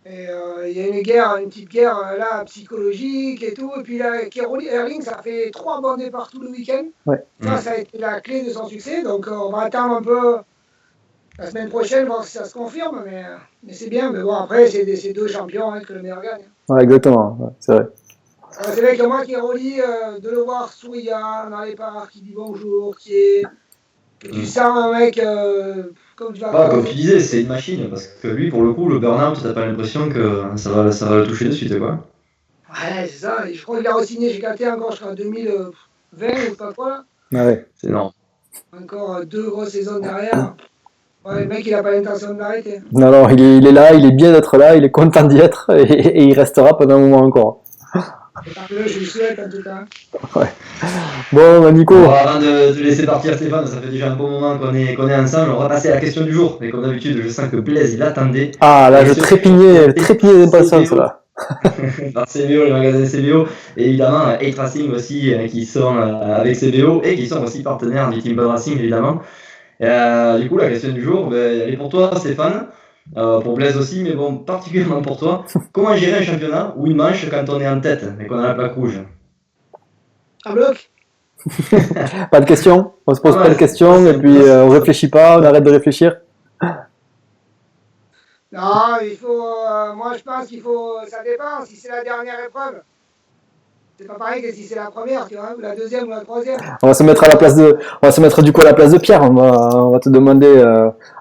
Et il y a une petite guerre là, psychologique et tout. Et puis là, Herlings, ça fait 3 bons départs tout le week-end. Ouais. Ça a été la clé de son succès. Donc on va attendre un peu la semaine prochaine, voir si ça se confirme. Mais c'est bien. Mais bon, après, c'est 2 champions que le meilleur gagne. Ouais, exactement. Ouais, c'est vrai. C'est vrai que moi, Cairoli, de le voir souriant dans les parcs, qui dit bonjour, que tu sens un mec... comme tu disais, c'est une machine, parce que lui, pour le coup, le burn-out, t'as pas l'impression que ça va le toucher de suite, quoi. Ouais, c'est ça. Et je crois qu'il a re-signé chez KT encore jusqu'en 2020 ou pas quoi. Là. Ah ouais. C'est énorme. Encore 2 grosses saisons derrière. Ouais, le mec, il n'a pas l'intention de l'arrêter. Non, il est là, il est bien d'être là, il est content d'y être et il restera pendant un moment encore. Je lui souhaite en tout cas. Ouais. Bon, bah Nico. Bon, avant de te laisser partir, Stéphane, ça fait déjà un bon moment qu'on est ensemble. On va passer à la question du jour. Et comme d'habitude, je sens que Blaise, il attendait. Ah, là, je trépignais d'impatience, là. Par CBO, les magasins CBO, et évidemment A-Tracing aussi, qui sont avec CBO et qui sont aussi partenaires du Team Bud Racing, évidemment. Du coup, la question du jour, elle est pour toi, Stéphane, pour Blaise aussi, mais bon, particulièrement pour toi. Comment gérer un championnat ou une manche quand on est en tête et qu'on a la plaque rouge? Un bloc. Pas de questions, on se pose pas de questions et puis on réfléchit pas, on arrête de réfléchir. Non, il faut. Moi, je pense qu'il faut. Ça dépend. Si c'est la dernière épreuve, c'est pas pareil que si c'est la première, tu vois, ou la deuxième ou la troisième. On va se mettre du coup à la place de Pierre. On va te demander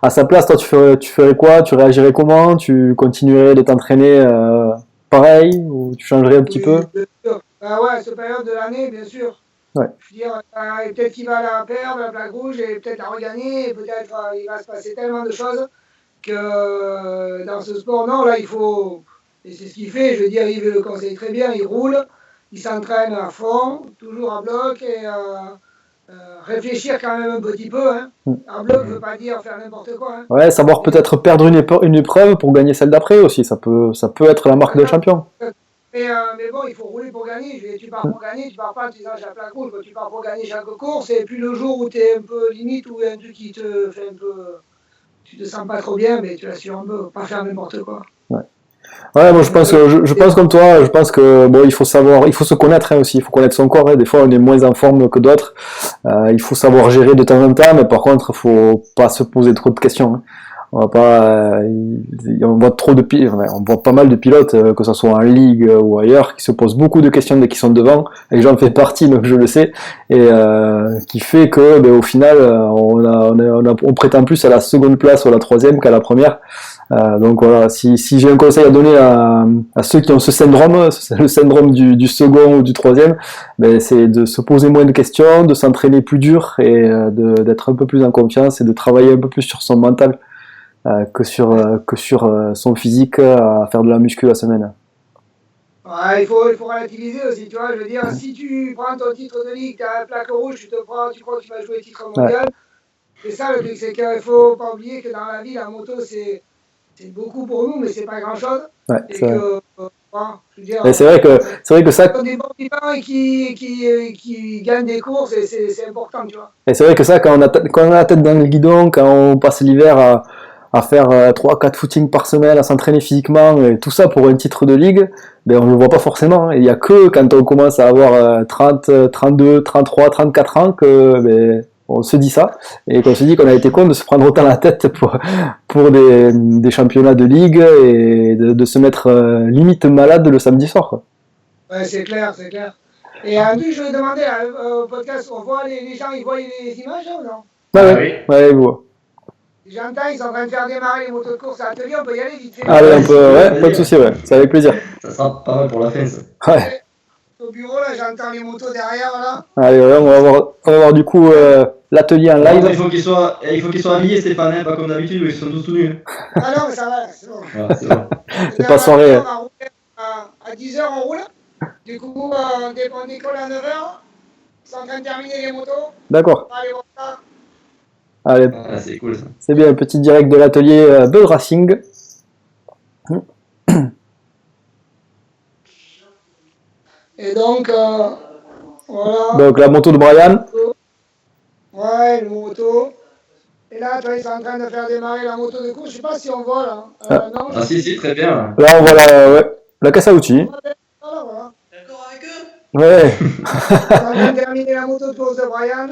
à sa place, toi, tu ferais quoi? Tu réagirais comment? Tu continuerais de t'entraîner pareil ou tu changerais un petit peu? Bien sûr. Ouais, cette période de l'année, bien sûr. Ouais. Je veux dire, peut-être qu'il va la perdre, la plaque rouge, et peut-être la regagner, et peut-être il va se passer tellement de choses que dans ce sport, non, là, il faut. Et c'est ce qu'il fait, je veux dire, Yves le conseille très bien, il roule, il s'entraîne à fond, toujours à bloc, et réfléchir quand même un petit peu. Hein. À bloc ne veut pas dire faire n'importe quoi. Hein. Ouais, savoir peut-être perdre une épreuve pour gagner celle d'après aussi, ça peut être la marque d'un champion. Mais bon, il faut rouler pour gagner. Tu pars pour gagner, tu pars pas en disant j'ai la plaque rouge, tu pars pour gagner chaque course, et puis le jour où tu es un peu limite, ou un truc qui te fait un peu. Tu te sens pas trop bien, mais tu l'assures un peu, pas faire n'importe quoi. Ouais, moi je pense comme toi, je pense que bon, il faut se connaître aussi, il faut connaître son corps. Hein. Des fois, on est moins en forme que d'autres. Il faut savoir gérer de temps en temps, mais par contre, il faut pas se poser trop de questions. Hein. On va pas, on voit on voit pas mal de pilotes, que ce soit en ligue ou ailleurs, qui se posent beaucoup de questions dès qu'ils sont devant. Et j'en fais partie, donc je le sais, et qui fait que, au final, on prétend plus à la seconde place ou à la troisième qu'à la première. Donc voilà, si j'ai un conseil à donner à ceux qui ont ce syndrome, le syndrome du second ou du troisième, c'est de se poser moins de questions, de s'entraîner plus dur et d'être un peu plus en confiance et de travailler un peu plus sur son mental que sur son physique à faire de la muscu la semaine. Ouais, il faut relativiser aussi, tu vois. Je veux dire, si tu prends ton titre de ligue, tu as la plaque rouge, tu crois que tu vas jouer le titre mondial. Ouais. C'est ça le truc, c'est qu'il ne faut pas oublier que dans la vie, la moto, c'est beaucoup pour nous, mais c'est pas grand-chose. Ouais, et que, je veux dire, c'est vrai que ça. Des bons pilotes et qui gagnent des courses, et c'est important, tu vois. Et c'est vrai que ça, quand on a la tête dans le guidon, quand on passe l'hiver à faire 3-4 footings par semaine, à s'entraîner physiquement, et tout ça pour un titre de ligue, on ne le voit pas forcément. Il n'y a que quand on commence à avoir 30, 32, 33, 34 ans que on se dit ça, et qu'on se dit qu'on a été con de se prendre autant la tête pour des championnats de ligue et de se mettre limite malade le samedi soir. Quoi. Ouais, c'est clair, c'est clair. Et en plus, je vais demander au podcast, on voit les gens, ils voient les images ou non? Ouais, ils voient. J'entends, ils sont en train de faire démarrer les motos de course à l'atelier, on peut y aller vite fait. Allez, on peut, ouais, pas de souci, ouais, c'est avec plaisir. Ça sera pas mal pour la fin, ça. Ouais. Au bureau, là, j'entends les motos derrière, là. Allez, ouais, on va voir du coup l'atelier en live. Il faut qu'ils soient habillés, Stéphane, hein, pas comme d'habitude, ils sont tous tout nus. Ah non, mais ça va, c'est bon. Voilà, c'est bon. C'est pas soirée. À 10h, on roule. Du coup, on décolle à 9h. Ils sont en train de terminer les motos. D'accord. Allez, voir ça. Allez, c'est cool ça. C'est bien, un petit direct de l'atelier Bud Racing. Et donc, voilà. Donc la moto de Brian. Ouais, le moto. Et là, toi, ils sont en train de faire démarrer la moto de course. Je sais pas si on voit là. Non, si, très bien. Là, on voit la caisse à outils. Voilà. D'accord avec eux? Ouais. On vient de terminer la moto de course de Brian.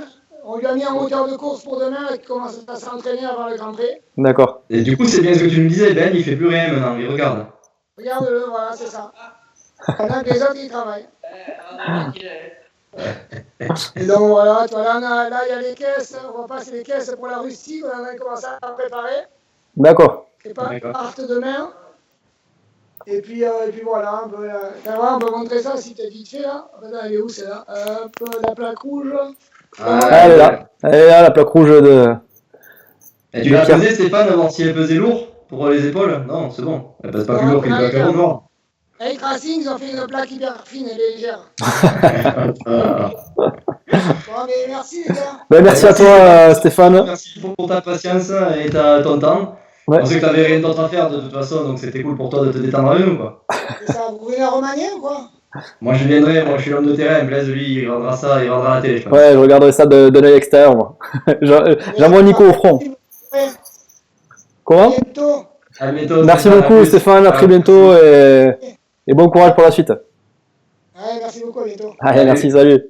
On lui a mis un moteur de course pour demain qui commence à s'entraîner avant le Grand Prix. D'accord. Et du coup, c'est bien ce que tu nous disais, Ben, il fait plus rien maintenant, il regarde. Regarde-le, voilà, c'est ça. Pendant que les autres, ils travaillent. Et donc voilà, là, il y a les caisses, on va passer les caisses pour la Russie, on a commencé à préparer. D'accord. Et pas partent demain. Et puis voilà, un peu, on peut montrer ça si t'as vite fait là. Attends, elle est où celle-là? Hop, la plaque rouge. Ah, Elle est ouais. là. Elle est là, la plaque rouge de. Et tu l'as pesé, Stéphane, voir si elle pesait lourd pour les épaules? Non, c'est bon. Elle pèse pas plus lourd qu'une plaque ronde noire. Avec Racing, ils ont fait une plaque hyper fine et légère. Bon, mais merci les gars. Ben, merci à toi, Stéphane. Merci pour ta patience et ton temps. Ouais. On sait que tu n'avais rien d'autre à faire de toute façon, donc c'était cool pour toi de te détendre avec nous, quoi. Et ça, vous venez à Romagné ou quoi? Moi je viendrai, moi je suis l'homme de terrain. Blaise, lui, il regardera ça, il regardera la télé, je pense. Ouais, je regarderai ça de l'œil extérieur, moi. J'envoie Nico au front. Ouais. Comment? Bientôt. À bientôt. Merci beaucoup, Stéphane. À très bientôt et bon courage pour la suite. Ouais, merci beaucoup, à bientôt. Allez, merci, salut.